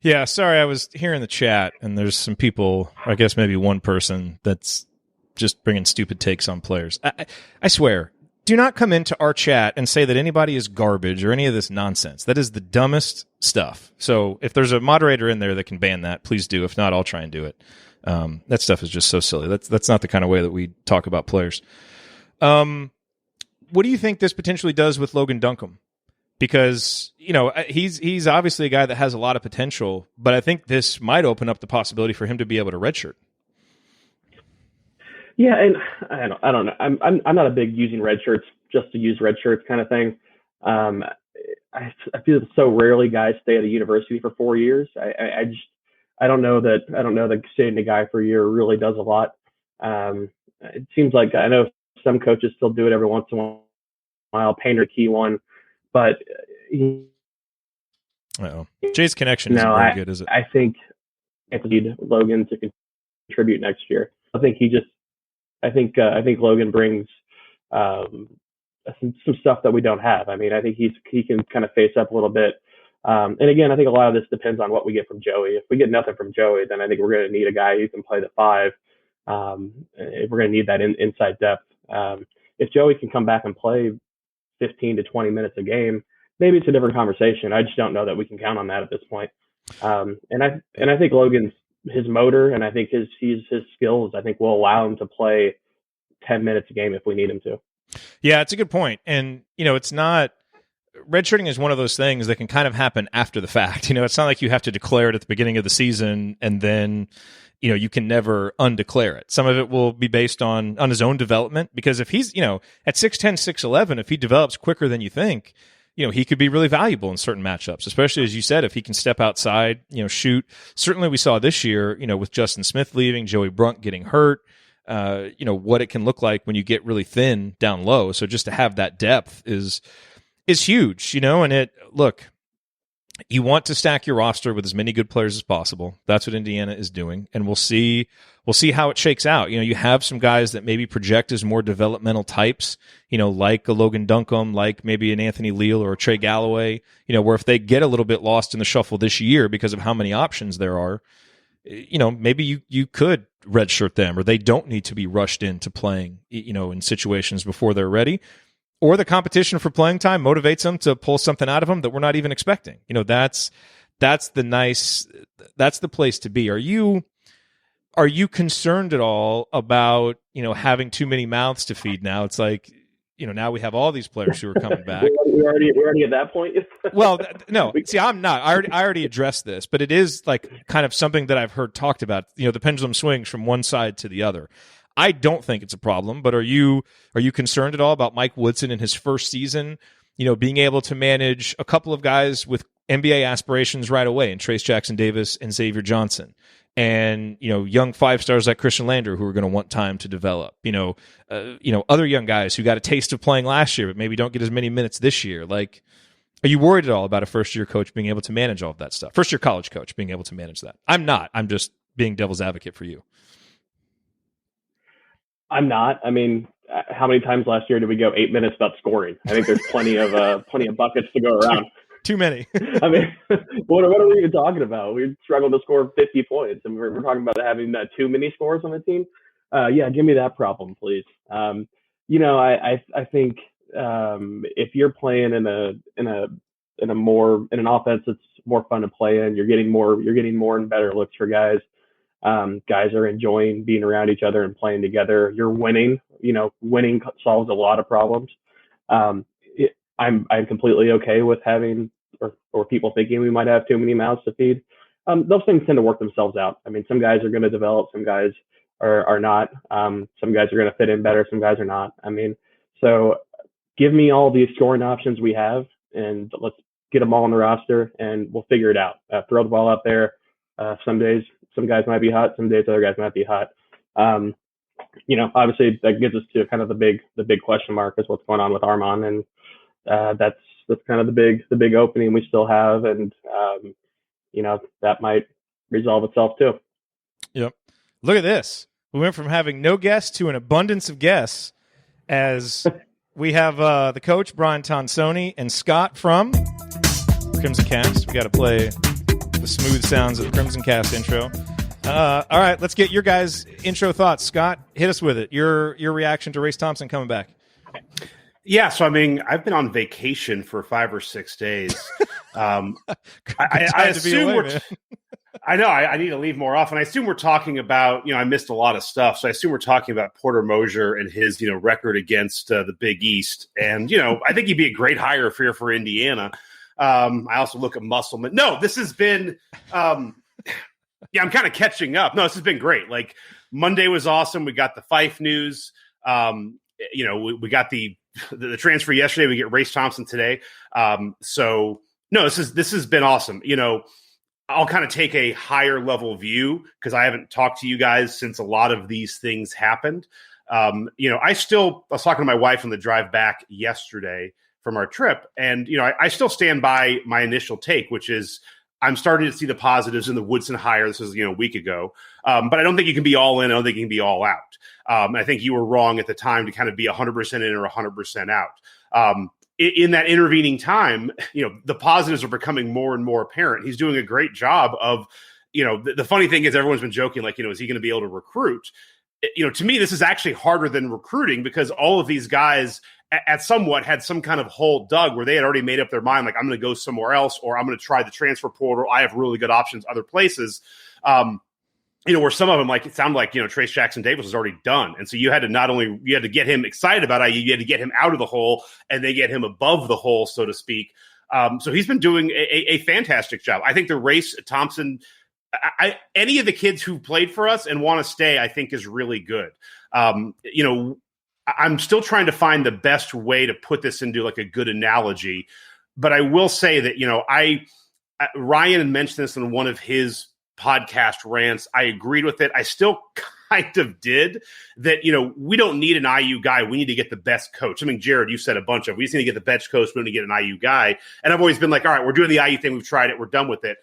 Yeah, sorry, I was here in the chat, and there's some people, I guess maybe one person, that's just bringing stupid takes on players. I swear, do not come into our chat and say that anybody is garbage or any of this nonsense. That is the dumbest stuff. So if there's a moderator in there that can ban that, please do. If not, I'll try and do it. That stuff is just so silly. That's not the kind of way that we talk about players. What do you think this potentially does with Logan Duncombe? Because, he's obviously a guy that has a lot of potential, but I think this might open up the possibility for him to be able to redshirt. Yeah, and I don't know. I'm not a big using red shirts just to use red shirts kind of thing. I feel so rarely guys stay at a university for 4 years. I don't know that staying a guy for a year really does a lot. It seems like I know some coaches still do it every once in a while. Painter key one. But Jay's connection isn't very good, is it? I think I need Logan to contribute next year. I think Logan brings some stuff that we don't have. I mean, I think he can kind of face up a little bit And again, I think a lot of this depends on what we get from Joey. If we get nothing from Joey, then I think we're going to need a guy who can play the 5. If we're going to need that inside depth. If Joey can come back and play 15 to 20 minutes a game, maybe it's a different conversation. I just don't know that we can count on that at this point. And I think Logan's his motor, and I think his skills, I think will allow him to play 10 minutes a game if we need him to. Yeah, it's a good point. And, it's not redshirting is one of those things that can kind of happen after the fact. It's not like you have to declare it at the beginning of the season and then, you can never undeclare it. Some of it will be based on his own development, because if he's, at 6'10", 6'11", if he develops quicker than you think, he could be really valuable in certain matchups, especially, as you said, if he can step outside, shoot. Certainly we saw this year, with Justin Smith leaving, Joey Brunt getting hurt, what it can look like when you get really thin down low. So just to have that depth is huge, and you want to stack your roster with as many good players as possible. That's what Indiana is doing, and we'll see how it shakes out. You have some guys that maybe project as more developmental types, like a Logan Duncombe, like maybe an Anthony Leal or a Trey Galloway, where if they get a little bit lost in the shuffle this year because of how many options there are, maybe you could redshirt them, or they don't need to be rushed into playing, in situations before they're ready. Or the competition for playing time motivates them to pull something out of them that we're not even expecting. That's the place to be. Are you concerned at all about, having too many mouths to feed now? It's like, now we have all these players who are coming back. We're already at that point. Well, no, see, I'm not. I already addressed this, but it is like kind of something that I've heard talked about. The pendulum swings from one side to the other. I don't think it's a problem, but are you concerned at all about Mike Woodson in his first season, being able to manage a couple of guys with NBA aspirations right away, and Trace Jackson Davis and Xavier Johnson, and young 5-stars like Christian Lander who are going to want time to develop, other young guys who got a taste of playing last year but maybe don't get as many minutes this year. Like, are you worried at all about a first-year coach being able to manage all of that stuff? First-year college coach being able to manage that? I'm not. I'm just being devil's advocate for you. I'm not. I mean, how many times last year did we go 8 minutes without scoring? I think there's plenty of buckets to go around. Too many. I mean, what are we even talking about? We struggled to score 50 points, and we're talking about having too many scores on the team. Yeah, give me that problem, please. I think if you're playing in an offense that's more fun to play in, you're getting more and better looks for guys. Guys are enjoying being around each other and playing together. You're winning. Winning solves a lot of problems. I'm completely okay with having or people thinking we might have too many mouths to feed. Those things tend to work themselves out. I mean, some guys are going to develop, some guys are not. Some guys are going to fit in better, some guys are not. I mean, so give me all these scoring options we have, and let's get them all on the roster, and we'll figure it out. Throw the ball out there. Some days, some guys might be hot. Some days, other guys might be hot. Obviously that gets us to kind of the big question mark is what's going on with Armaan, and that's kind of the big opening we still have, and that might resolve itself too. Yep. Look at this. We went from having no guests to an abundance of guests, as we have the coach Brian Tonsoni and Scott from Crimson Cast. We got to play the smooth sounds of the Crimson Cast intro. All right, let's get your guys' intro thoughts. Scott, hit us with it. Your reaction to Race Thompson coming back. Yeah, so I mean, I've been on vacation for 5 or 6 days. I assume I know I need to leave more often. I assume we're talking about, I missed a lot of stuff, so I assume we're talking about Porter Moser and his, record against the Big East, and I think he'd be a great hire for Indiana. I also look at Musselman. No, this has been, I'm kind of catching up. No, this has been great. Like, Monday was awesome. We got the Fife news. We got the transfer yesterday. We get Race Thompson today. So no, this has been awesome. I'll kind of take a higher level view because I haven't talked to you guys since a lot of these things happened. I was talking to my wife on the drive back yesterday from our trip, and I still stand by my initial take, which is I'm starting to see the positives in the Woodson hire. This was a week ago, but I don't think you can be all in. I don't think you can be all out. I think you were wrong at the time to kind of be 100% in or 100% out. in that intervening time, the positives are becoming more and more apparent. He's doing a great job of, the funny thing is everyone's been joking, like, is he going to be able to recruit? To me, this is actually harder than recruiting because all of these guys at somewhat had some kind of hole dug where they had already made up their mind, like, I'm going to go somewhere else, or I'm going to try the transfer portal. I have really good options other places. Where some of them, like, it sounded like, Trace Jackson Davis was already done. And so you had to get him excited about IU, you had to get him out of the hole and then get him above the hole, so to speak. So he's been doing a fantastic job. I think the Race Thompson, any of the kids who played for us and want to stay, I think is really good. I'm still trying to find the best way to put this into like a good analogy, but I will say that, Ryan had mentioned this in one of his podcast rants. I agreed with it. I still kind of did that, we don't need an IU guy. We need to get the best coach. I mean, Jerod, you said a bunch of, we just need to get the best coach. We need to get an IU guy. And I've always been like, all right, we're doing the IU thing. We've tried it. We're done with it.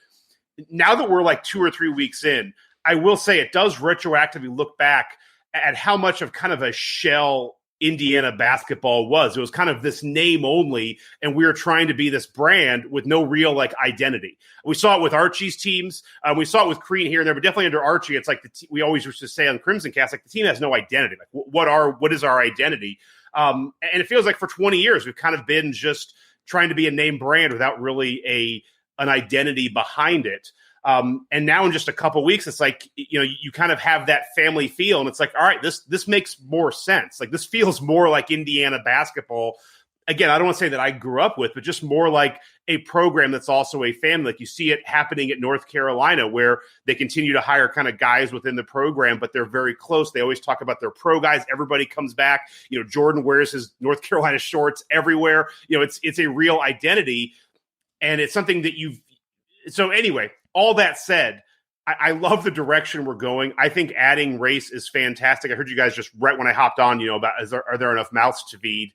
Now that we're like 2 or 3 weeks in, I will say it does retroactively look back at how much of kind of a shell Indiana basketball was. It was kind of this name only, and we were trying to be this brand with no real like identity. We saw it with Archie's teams. We saw it with Crean here and there, but definitely under Archie, it's like we always used to say on Crimson Cast, like the team has no identity. Like what is our identity? And it feels like for 20 years, we've kind of been just trying to be a name brand without really an identity behind it. And now in just a couple of weeks, it's like, you kind of have that family feel, and it's like, all right, this makes more sense. Like, this feels more like Indiana basketball. Again, I don't want to say that I grew up with, but just more like a program that's also a family. Like you see it happening at North Carolina, where they continue to hire kind of guys within the program, but they're very close. They always talk about their pro guys. Everybody comes back. Jordan wears his North Carolina shorts everywhere. It's a real identity, and it's something that so anyway, all that said, I love the direction we're going. I think adding Race is fantastic. I heard you guys just right when I hopped on, about are there enough mouths to feed?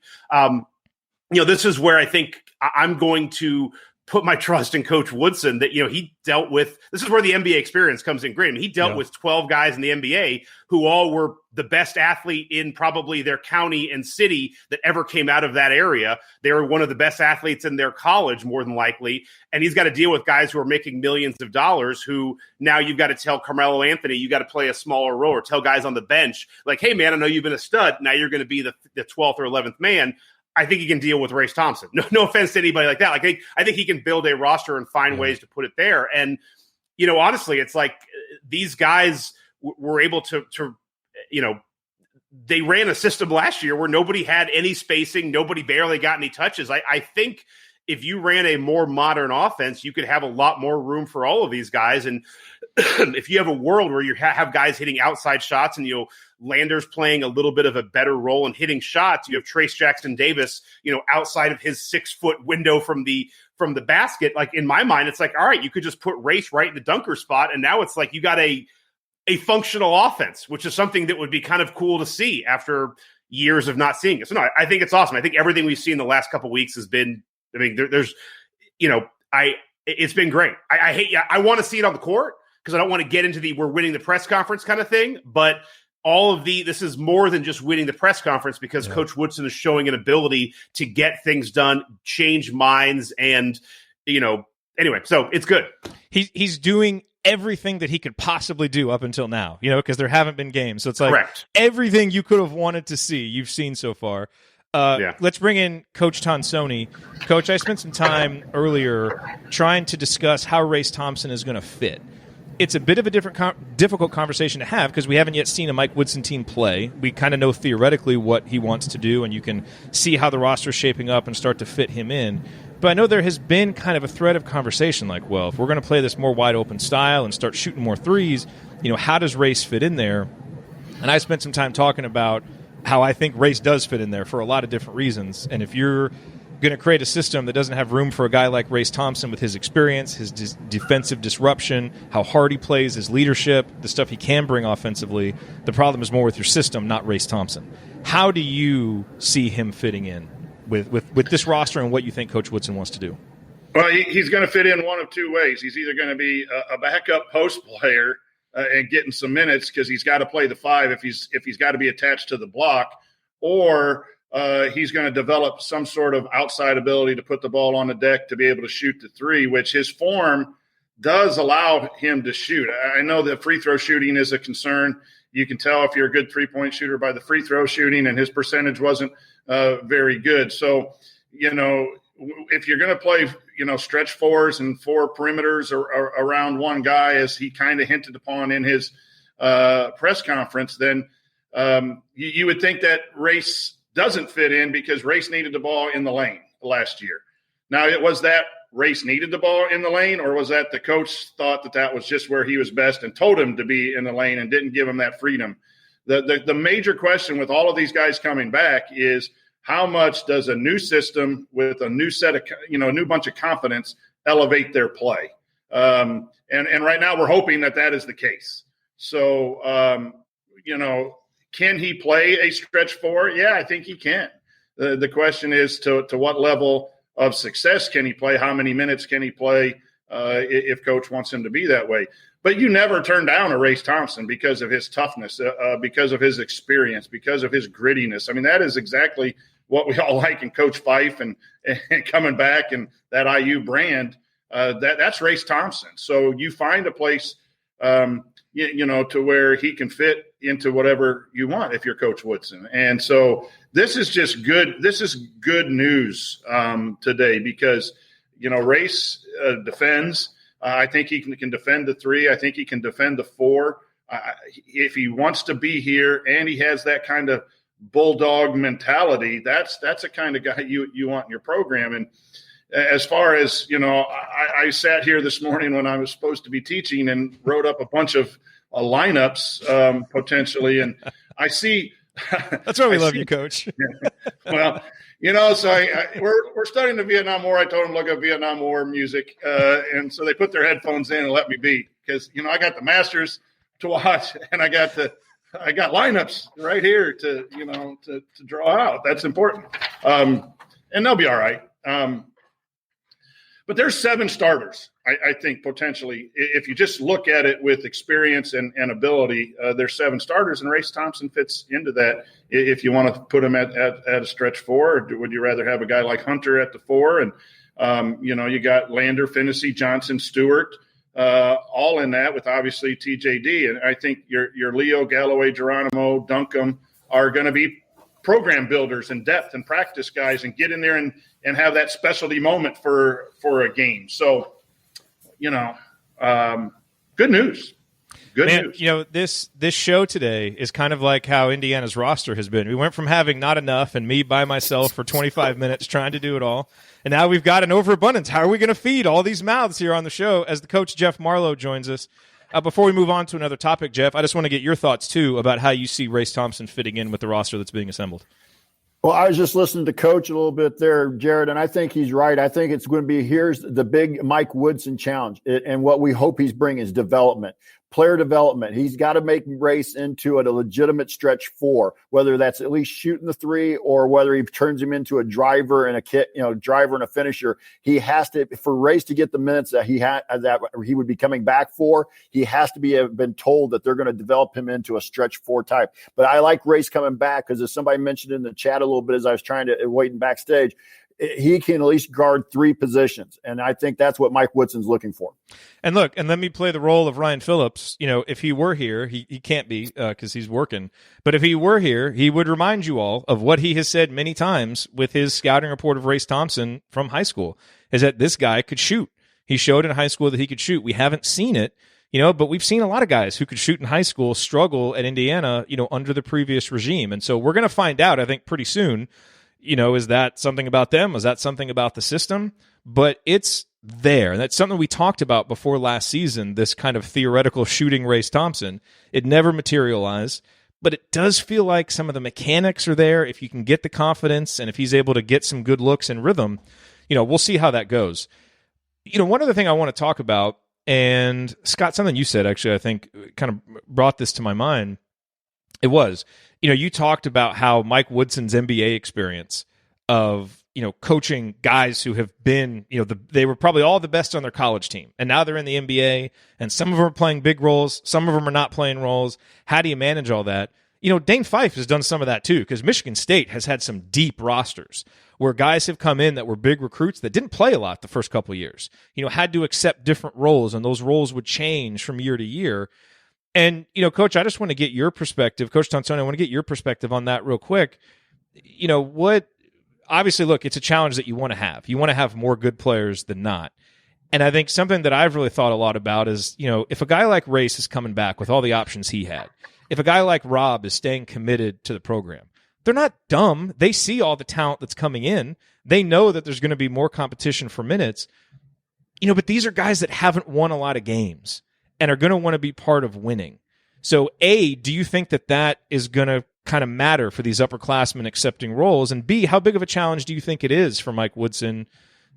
This is where I think I'm going to put my trust in Coach Woodson that, he dealt with. This is where the NBA experience comes in great. I mean, he dealt with 12 guys in the NBA who all were the best athlete in probably their county and city that ever came out of that area. They were one of the best athletes in their college, more than likely. And he's got to deal with guys who are making millions of dollars who now you've got to tell Carmelo Anthony, you got to play a smaller role, or tell guys on the bench like, hey, man, I know you've been a stud. Now you're going to be the 12th or 11th man. I think he can deal with Race Thompson. No offense to anybody like that. Like I think he can build a roster and find ways to put it there. And, honestly, it's like these guys were able to they ran a system last year where nobody had any spacing. Nobody barely got any touches. I think if you ran a more modern offense, you could have a lot more room for all of these guys. And if you have a world where you have guys hitting outside shots and, Lander's playing a little bit of a better role in hitting shots, you have Trace Jackson Davis, outside of his 6-foot window from the basket. Like in my mind, it's like, all right, you could just put Race right in the dunker spot. And now it's like, you got a functional offense, which is something that would be kind of cool to see after years of not seeing it. So no, I think it's awesome. I think everything we've seen the last couple of weeks has been, I mean, it's been great. I want to see it on the court because I don't want to get into we're winning the press conference kind of thing, but this is more than just winning the press conference because Coach Woodson is showing an ability to get things done, change minds, and, anyway, so it's good. He's doing everything that he could possibly do up until now, because there haven't been games. So it's like everything you could have wanted to see, you've seen so far. Let's bring in Coach Tonsoni. Coach, I spent some time earlier trying to discuss how Race Thompson is going to fit. It's a bit of a difficult conversation to have because we haven't yet seen a Mike Woodson team play. We kind of know theoretically what he wants to do, and you can see how the roster is shaping up and start to fit him in. But I know there has been kind of a thread of conversation like, well, if we're going to play this more wide-open style and start shooting more threes, how does Race fit in there? And I spent some time talking about how I think Race does fit in there for a lot of different reasons. And if you're going to create a system that doesn't have room for a guy like Race Thompson with his experience, his defensive disruption, how hard he plays, his leadership, the stuff he can bring offensively, the problem is more with your system, not Race Thompson. How do you see him fitting in with this roster and what you think Coach Woodson wants to do? Well, he's going to fit in one of two ways. He's either going to be a backup post player and getting some minutes because he's got to play the 5 if he's got to be attached to the block, or he's going to develop some sort of outside ability to put the ball on the deck to be able to shoot the three, which his form does allow him to shoot. I know that free throw shooting is a concern. You can tell if you're a good three-point shooter by the free throw shooting, and his percentage wasn't very good. So, if you're going to play, stretch fours and four perimeters or around one guy, as he kind of hinted upon in his press conference, then you would think that Race doesn't fit in because Race needed the ball in the lane last year. Now, was that Race needed the ball in the lane, or was that the coach thought that was just where he was best and told him to be in the lane and didn't give him that freedom? The major question with all of these guys coming back is how much does a new system with a new set of, new bunch of confidence elevate their play? And right now we're hoping that is the case. So, can he play a stretch four? Yeah, I think he can. The question is to what level of success can he play? How many minutes can he play if coach wants him to be that way? But you never turn down a Race Thompson because of his toughness, because of his experience, because of his grittiness. I mean, that is exactly what we all like in Coach Fife and coming back and that IU brand. That's Race Thompson. So you find a place, to where he can fit into whatever you want if you're Coach Woodson. And so this is just good. This is good news today because, Race defends. I think he can defend the three. I think he can defend the four. If he wants to be here and he has that kind of bulldog mentality, that's the kind of guy you want in your program. And as far as, I sat here this morning when I was supposed to be teaching and wrote up a bunch of lineups potentially. And I see. That's why we love you, Coach. Well, so we're starting the Vietnam War. I told them, look at Vietnam War music. And so they put their headphones in and let me be because, I got the Masters to watch and I got lineups right here to draw out. That's important. And they'll be all right. But there's 7 starters, I think, potentially. If you just look at it with experience and ability, there's 7 starters, and Race Thompson fits into that. If you want to put him at a stretch 4, or would you rather have a guy like Hunter at the 4? And, you got Lander, Finney, Johnson, Stewart, all in that with obviously TJD. And I think your Leo, Galloway, Geronimo, Duncombe are going to be program builders and depth and practice guys and get in there and have that specialty moment for a game. So, good news. Good news. This show today is kind of like how Indiana's roster has been. We went from having not enough and me by myself for 25 minutes trying to do it all, and now we've got an overabundance. How are we going to feed all these mouths here on the show as the coach Jeff Marlow joins us? Before we move on to another topic, Jeff, I just want to get your thoughts, too, about how you see Race Thompson fitting in with the roster that's being assembled. Well, I was just listening to Coach a little bit there, Jerod, and I think he's right. I think it's going to be here's the big Mike Woodson challenge, and what we hope he's bringing is development. Player development. He's got to make Race into a legitimate stretch 4, whether that's at least shooting the 3 or whether he turns him into a driver and a finisher. He has to, for Race to get the minutes that he would be coming back for, he has to been told that they're going to develop him into a stretch 4 type. But I like Race coming back because as somebody mentioned in the chat a little bit as I was waiting backstage, he can at least guard 3 positions. And I think that's what Mike Woodson's looking for. And look, and let me play the role of Ryan Phillips. If he were here, he can't be because he's working. But if he were here, he would remind you all of what he has said many times with his scouting report of Race Thompson from high school, is that this guy could shoot. He showed in high school that he could shoot. We haven't seen it, but we've seen a lot of guys who could shoot in high school struggle at Indiana, under the previous regime. And so we're going to find out, I think, pretty soon. Is that something about them? Is that something about the system? But it's there. And that's something we talked about before last season, this kind of theoretical shooting Race Thompson. It never materialized, but it does feel like some of the mechanics are there. If you can get the confidence and if he's able to get some good looks and rhythm, we'll see how that goes. One other thing I want to talk about, and Scott, something you said actually, I think kind of brought this to my mind. It was, you talked about how Mike Woodson's NBA experience of, coaching guys who have been, they were probably all the best on their college team. And now they're in the NBA and some of them are playing big roles. Some of them are not playing roles. How do you manage all that? Dane Fife has done some of that too, because Michigan State has had some deep rosters where guys have come in that were big recruits that didn't play a lot the first couple of years, had to accept different roles, and those roles would change from year to year. And, Coach, I just want to get your perspective. Coach Thompson, I want to get your perspective on that real quick. Obviously, look, it's a challenge that you want to have. You want to have more good players than not. And I think something that I've really thought a lot about is, if a guy like Race is coming back with all the options he had, if a guy like Rob is staying committed to the program, they're not dumb. They see all the talent that's coming in. They know that there's going to be more competition for minutes. But these are guys that haven't won a lot of games and are going to want to be part of winning. So, A, do you think that is going to kind of matter for these upperclassmen accepting roles? And B, how big of a challenge do you think it is for Mike Woodson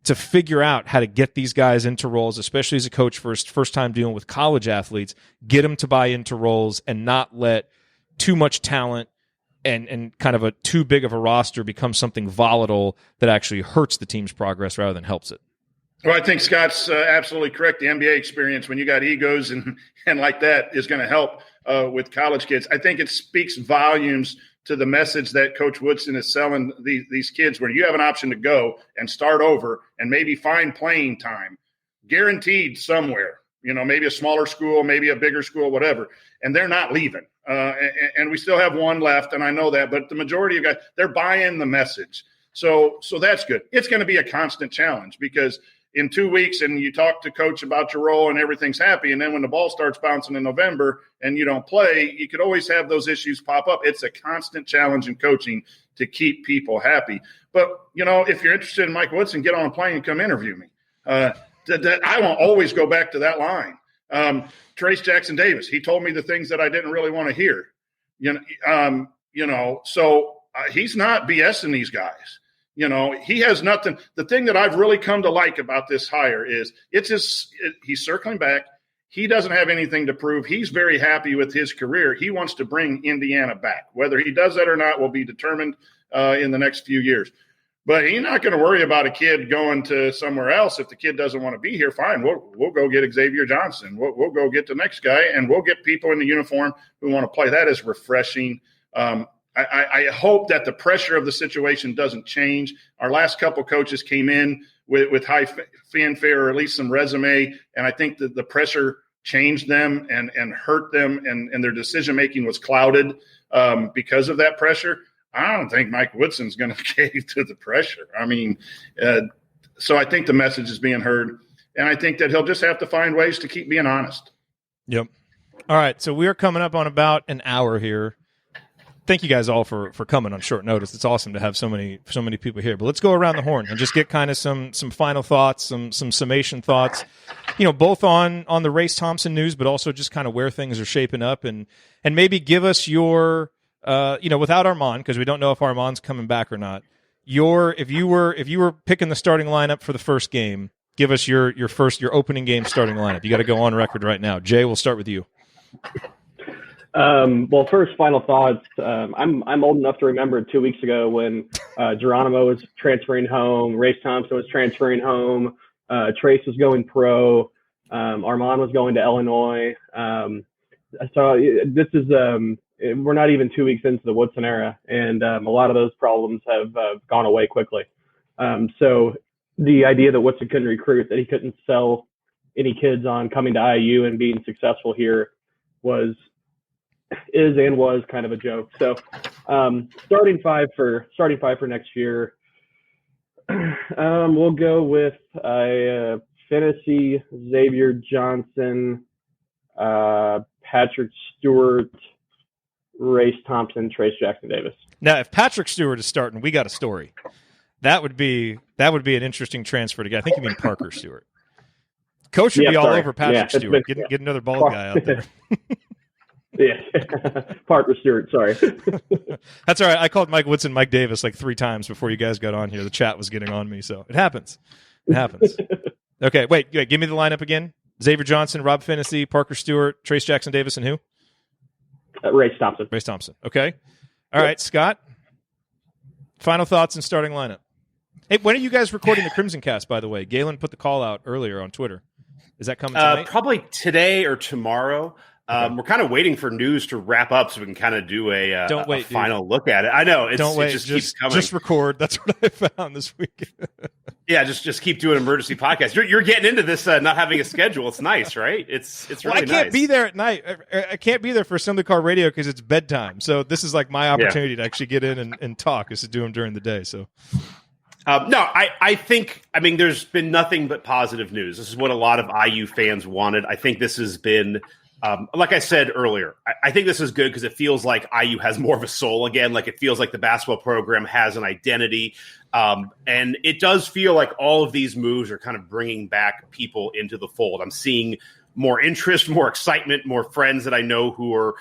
to figure out how to get these guys into roles, especially as a coach first time dealing with college athletes, get them to buy into roles and not let too much talent and kind of a too big of a roster become something volatile that actually hurts the team's progress rather than helps it? Well, I think Scott's absolutely correct. The NBA experience, when you got egos and like that, is going to help with college kids. I think it speaks volumes to the message that Coach Woodson is selling these kids, where you have an option to go and start over and maybe find playing time, guaranteed somewhere, maybe a smaller school, maybe a bigger school, whatever, and they're not leaving. And we still have one left, and I know that, but the majority of guys, they're buying the message. So that's good. It's going to be a constant challenge, because in 2 weeks and you talk to coach about your role and everything's happy, and then when the ball starts bouncing in November and you don't play, you could always have those issues pop up. It's a constant challenge in coaching to keep people happy. But, if you're interested in Mike Woodson, get on a plane and come interview me. I won't always go back to that line. Trace Jackson Davis, he told me the things that I didn't really want to hear. So he's not BSing these guys. He has nothing. The thing that I've really come to like about this hire is he's circling back. He doesn't have anything to prove. He's very happy with his career. He wants to bring Indiana back. Whether he does that or not will be determined in the next few years. But he's not going to worry about a kid going to somewhere else. If the kid doesn't want to be here, fine. We'll go get Xavier Johnson. We'll go get the next guy, and we'll get people in the uniform who want to play. That is refreshing. I hope that the pressure of the situation doesn't change. Our last couple coaches came in with high fanfare, or at least some resume, and I think that the pressure changed them and hurt them, and their decision-making was clouded because of that pressure. I don't think Mike Woodson's going to cave to the pressure. So I think the message is being heard, and I think that he'll just have to find ways to keep being honest. Yep. All right, so we're coming up on about an hour here. Thank you guys all for coming on short notice. It's awesome to have so many people here. But let's go around the horn and just get kind of some final thoughts, some summation thoughts, both on the Race Thompson news, but also just kind of where things are shaping up, and maybe give us your without Armaan, because we don't know if Armaan's coming back or not. If you were picking the starting lineup for the first game, give us your opening game starting lineup. You got to go on record right now. Jay, we'll start with you. Well, first, final thoughts. I'm old enough to remember 2 weeks ago when Geronimo was transferring home, Race Thompson was transferring home, Trace was going pro, Armaan was going to Illinois. So this is we're not even 2 weeks into the Woodson era, and a lot of those problems have gone away quickly. So the idea that Woodson couldn't recruit, that he couldn't sell any kids on coming to IU and being successful here was kind of a joke. So starting five for next year, we'll go with Finney, Xavier Johnson, Patrick Stewart, Race Thompson, Trace Jackson Davis. Now, if Patrick Stewart is starting, we got a story. That would be an interesting transfer to get. I think you mean Parker Stewart. Coach should be all over Patrick Stewart. Get another bald guy out there. Yeah, Parker Stewart. Sorry. That's all right. I called Mike Woodson Mike Davis like 3 times before you guys got on here. The chat was getting on me, so it happens. Okay, wait. Give me the lineup again. Xavier Johnson, Rob Finney, Parker Stewart, Trace Jackson Davis, and who? Race Thompson. Race Thompson. Okay. All right, Scott. Final thoughts and starting lineup. Hey, when are you guys recording the Crimson Cast, by the way? Galen put the call out earlier on Twitter. Is that coming tonight? Probably today or tomorrow. We're kind of waiting for news to wrap up so we can kind of do a final look at it. I know it just keeps coming. Just record. That's what I found this week. Yeah, just keep doing emergency podcasts. You're getting into this not having a schedule. It's nice, right? It's really nice. I can't be there at night. I can't be there for Assembly Car Radio because it's bedtime. So this is like my opportunity to actually get in and talk, is to do them during the day. So. No, I think there's been nothing but positive news. This is what a lot of IU fans wanted. I think this has been, like I said earlier, I think this is good because it feels like IU has more of a soul again. Like it feels like the basketball program has an identity. And it does feel like all of these moves are kind of bringing back people into the fold. I'm seeing more interest, more excitement, more friends that I know who are,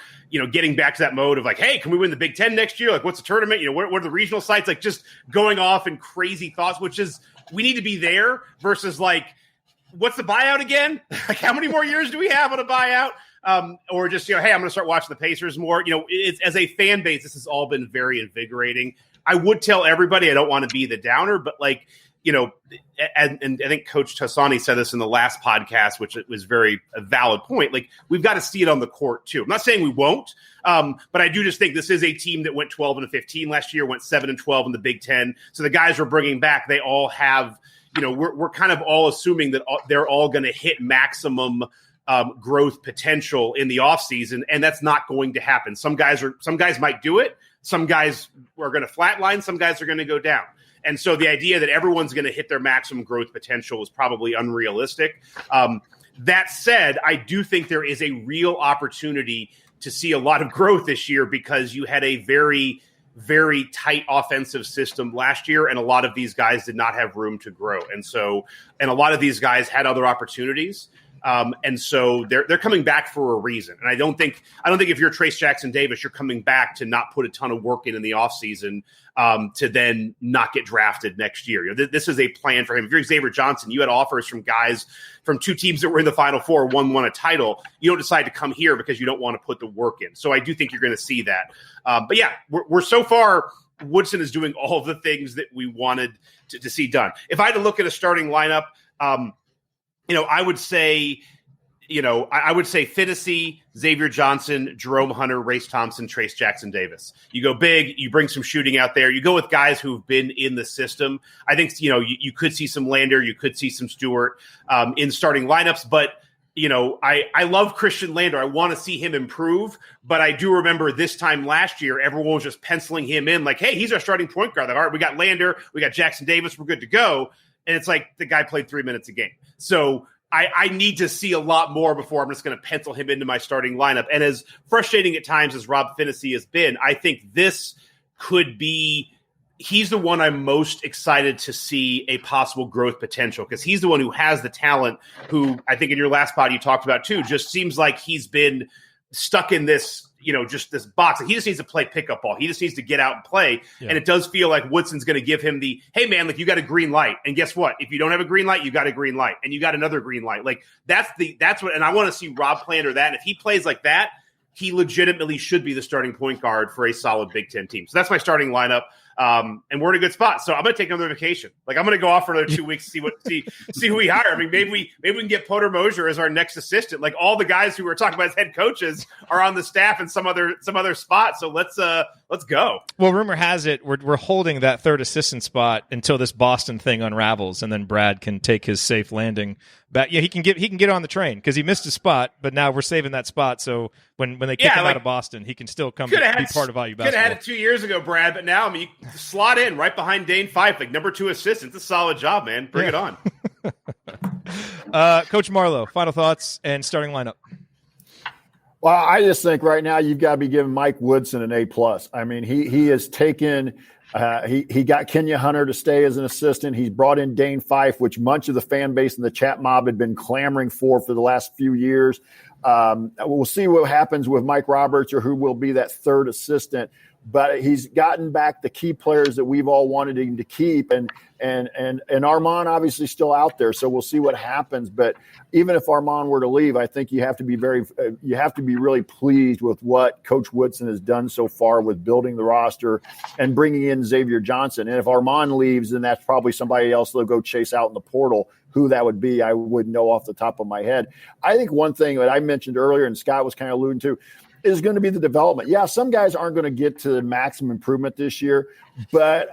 getting back to that mode of like, hey, can we win the Big Ten next year? Like, what's the tournament? What are the regional sites? Like, just going off in crazy thoughts, which is, we need to be there versus like, what's the buyout again? Like, how many more years do we have on a buyout? Or just, hey, I'm going to start watching the Pacers more. It's, as a fan base, this has all been very invigorating. I would tell everybody, I don't want to be the downer, but like, and I think Coach Tassani said this in the last podcast, which was a valid point. Like, we've got to see it on the court too. I'm not saying we won't, but I do just think this is a team that went 12-15 last year, went 7-12 in the Big Ten. So the guys we're bringing back, they all have, we're kind of all assuming that they're all going to hit maximum growth potential in the offseason, and that's not going to happen. Some guys might do it. Some guys are going to flatline. Some guys are going to go down. And so the idea that everyone's going to hit their maximum growth potential is probably unrealistic. That said, I do think there is a real opportunity to see a lot of growth this year because you had a very, very tight offensive system last year, and a lot of these guys did not have room to grow. And a lot of these guys had other opportunities. And so they're coming back for a reason. And I don't think if you're Trace Jackson Davis, you're coming back to not put a ton of work in the offseason to then not get drafted next year. This is a plan for him. If you're Xavier Johnson, you had offers from guys from two teams that were in the Final Four, one won a title. You don't decide to come here because you don't want to put the work in. So I do think you're going to see that. But yeah, we're so far, Woodson is doing all of the things that we wanted to see done. If I had to look at a starting lineup, I would say Finney, Xavier Johnson, Jerome Hunter, Race Thompson, Trace Jackson Davis. You go big, you bring some shooting out there. You go with guys who've been in the system. I think, you could see some Lander, you could see some Stewart in starting lineups, but I love Christian Lander. I want to see him improve, but I do remember this time last year, everyone was just penciling him in like, hey, he's our starting point guard. Like, all right, we got Lander, we got Jackson Davis, we're good to go. And it's like the guy played 3 minutes a game. So I need to see a lot more before I'm just going to pencil him into my starting lineup. And as frustrating at times as Rob Finney has been, I think this could be – he's the one I'm most excited to see a possible growth potential because he's the one who has the talent who I think in your last pod you talked about too, just seems like he's been stuck in this – just this box. He just needs to play pickup ball. He just needs to get out and play. Yeah. And it does feel like Woodson's going to give him the, hey man, like you got a green light. And guess what? If you don't have a green light, you got a green light and you got another green light. Like that's what, and I want to see Rob play under that. And if he plays like that, he legitimately should be the starting point guard for a solid Big Ten team. So that's my starting lineup. And we're in a good spot. So I'm going to take another vacation. Like I'm going to go off for another 2 weeks to see who we hire. I mean, maybe we can get Potter Mosier as our next assistant. Like all the guys who we're talking about as head coaches are on the staff in some other spot. So let's go. Well, rumor has it we're holding that third assistant spot until this Boston thing unravels, and then Brad can take his safe landing back. Yeah, he can get on the train because he missed a spot, but now we're saving that spot. So when they kick him out of Boston, he can still come be part of IU basketball. Could have had it 2 years ago, Brad, but now you slot in right behind Dane Fife, like number 2 assistant. It's a solid job, man. Bring it on. Coach Marlow, final thoughts and starting lineup. Well, I just think right now you've got to be giving Mike Woodson an A+. I mean, he has taken he got Kenya Hunter to stay as an assistant. He's brought in Dane Fife, which much of the fan base and the chat mob had been clamoring for the last few years. We'll see what happens with Mike Roberts or who will be that third assistant. But he's gotten back the key players that we've all wanted him to keep, and Armaan obviously still out there. So we'll see what happens. But even if Armaan were to leave, I think you have to be really pleased with what Coach Woodson has done so far with building the roster and bringing in Xavier Johnson. And if Armaan leaves, then that's probably somebody else they'll go chase out in the portal who that would be, I wouldn't know off the top of my head. I think one thing that I mentioned earlier, and Scott was kind of alluding to, is going to be the development. Yeah, some guys aren't going to get to maximum improvement this year, but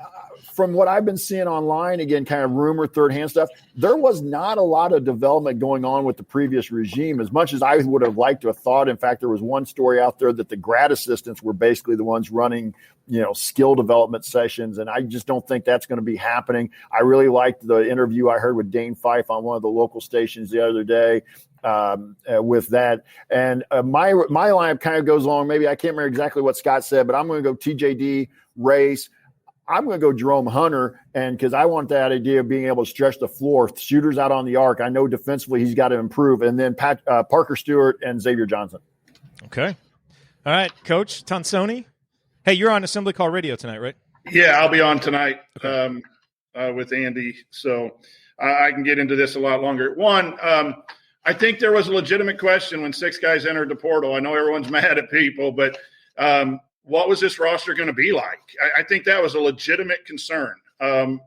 from what I've been seeing online, again, kind of rumor, third-hand stuff, there was not a lot of development going on with the previous regime as much as I would have liked to have thought. In fact, there was one story out there that the grad assistants were basically the ones running, skill development sessions, and I just don't think that's going to be happening. I really liked the interview I heard with Dane Fife on one of the local stations the other day with that. And my lineup kind of goes along. Maybe I can't remember exactly what Scott said, but I'm going to go TJD, Race. I'm going to go Jerome Hunter, and because I want that idea of being able to stretch the floor, shooters out on the arc. I know defensively he's got to improve, and then Parker Stewart and Xavier Johnson. Okay. All right, Coach Tonsoni. Hey, you're on Assembly Call Radio tonight, right? Yeah, I'll be on tonight Okay. With Andy, so I can get into this a lot longer. One, I think there was a legitimate question when 6 guys entered the portal. I know everyone's mad at people, but what was this roster going to be like? I think that was a legitimate concern. And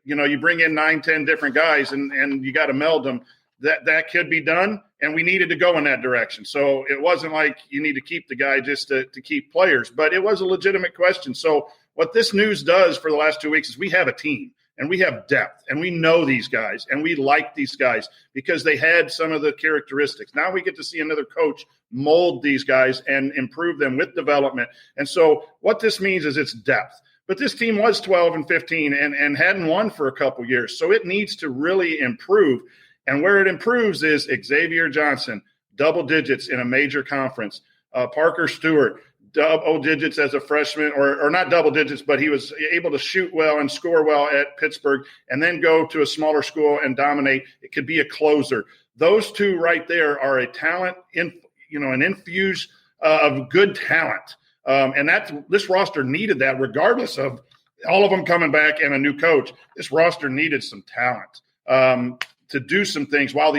you bring in 9, 10 different guys and you got to meld them. That could be done, and we needed to go in that direction. So it wasn't like you need to keep the guy just to keep players, but it was a legitimate question. So what this news does for the last 2 weeks is we have a team. And we have depth, and we know these guys, and we like these guys because they had some of the characteristics. Now we get to see another coach mold these guys and improve them with development. And so what this means is it's depth. But this team was 12-15 and hadn't won for a couple years. So it needs to really improve. And where it improves is Xavier Johnson, double digits in a major conference. Parker Stewart, double digits as a freshman, or not double digits, but he was able to shoot well and score well at Pittsburgh and then go to a smaller school and dominate. It could be a closer. Those two right there are a talent, an infuse of good talent. And this roster needed that regardless of all of them coming back and a new coach. This roster needed some talent to do some things while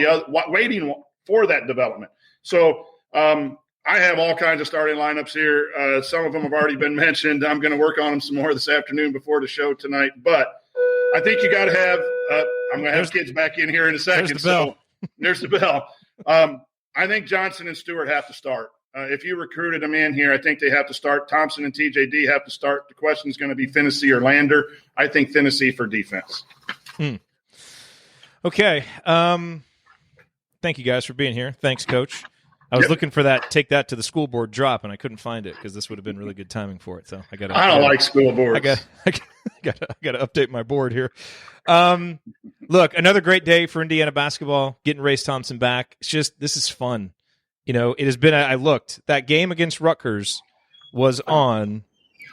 waiting for that development. So, I have all kinds of starting lineups here. Some of them have already been mentioned. I'm going to work on them some more this afternoon before the show tonight. But I think you got to have I'm going to have kids back in here in a second. There's the bell. I think Johnson and Stewart have to start. If you recruited them in here, I think they have to start. Thompson and TJD have to start. The question is going to be Finney or Lander. I think Finney for defense. Okay. Thank you guys for being here. Thanks, Coach. I was looking for that, take that to the school board drop, and I couldn't find it because this would have been really good timing for it. So I don't like school boards. I got to update my board here. Look, another great day for Indiana basketball. Getting Race Thompson back. This is fun. It has been. I looked. That game against Rutgers was on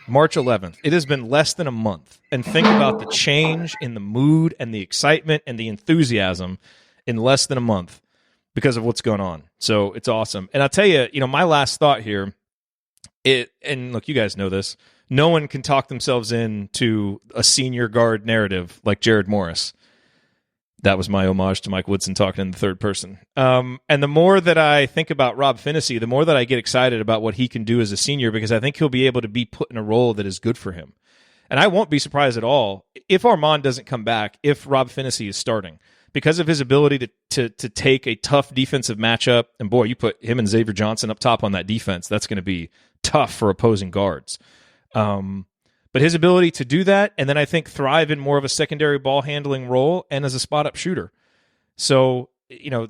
March 11th. It has been less than a month, and think about the change in the mood and the excitement and the enthusiasm in less than a month. Because of what's going on. So it's awesome. And I'll tell you, my last thought here, and look, you guys know this, no one can talk themselves into a senior guard narrative like Jerod Morris. That was my homage to Mike Woodson talking in the third person. And the more that I think about Rob Finney, the more that I get excited about what he can do as a senior, because I think he'll be able to be put in a role that is good for him. And I won't be surprised at all if Armaan doesn't come back, if Rob Finney is starting. Because of his ability to take a tough defensive matchup, and boy, you put him and Xavier Johnson up top on that defense, that's going to be tough for opposing guards. But his ability to do that, and then I think thrive in more of a secondary ball handling role and as a spot-up shooter. So,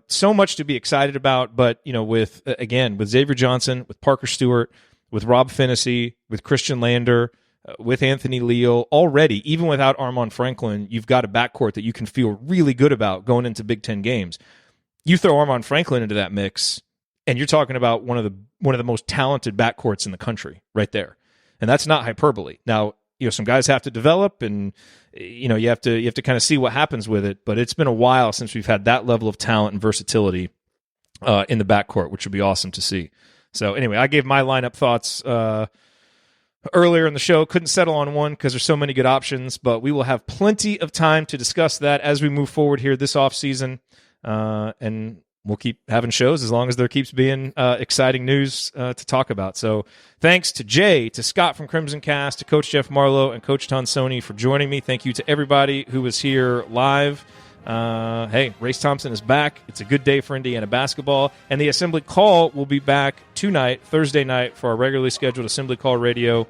so much to be excited about, but, with Xavier Johnson, with Parker Stewart, with Rob Finney, with Christian Lander, with Anthony Leal, already, even without Armaan Franklin, you've got a backcourt that you can feel really good about going into Big Ten games. You throw Armaan Franklin into that mix, and you're talking about one of the most talented backcourts in the country right there. And that's not hyperbole. Now, some guys have to develop, and you have to kind of see what happens with it. But it's been a while since we've had that level of talent and versatility in the backcourt, which would be awesome to see. So anyway, I gave my lineup thoughts earlier in the show. Couldn't settle on one because there's so many good options, but we will have plenty of time to discuss that as we move forward here this offseason. And we'll keep having shows as long as there keeps being exciting news to talk about. So thanks to Jay, to Scott from Crimson Cast, to Coach Jeff Marlow, and Coach Tonsoni for joining me. Thank you to everybody who was here live Hey, Race Thompson is back. It's a good day for Indiana basketball. And the Assembly Call will be back tonight, Thursday night, for our regularly scheduled Assembly Call radio.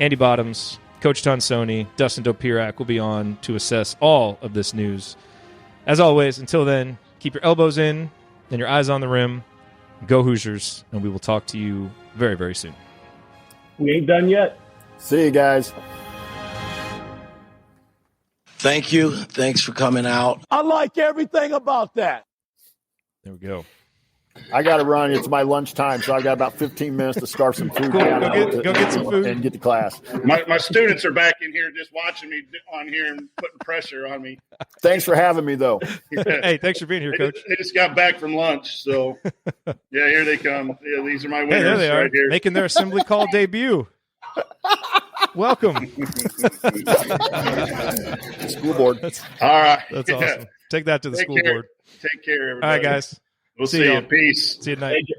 Andy Bottoms, Coach Tonsoni, Dustin Dopirak will be on to assess all of this news. As always, until then, keep your elbows in and your eyes on the rim. Go Hoosiers, and we will talk to you very, very soon. We ain't done yet. See you guys. Thank you. Thanks for coming out. I like everything about that. There we go. I got to run. It's my lunchtime, so I got about 15 minutes to scarf some food. Cool. Go get some food and get to class. My students are back in here just watching me on here and putting pressure on me. Thanks for having me, though. Hey, thanks for being here, Coach. They just got back from lunch, so yeah, here they come. Yeah, these are my winners. Hey, there they are, right here. making their Assembly Call debut. Welcome. School board. All right. That's awesome. Take that to the school board. Take care, everybody. All right, guys. We'll see you. y'all. Peace. See you tonight. Hey,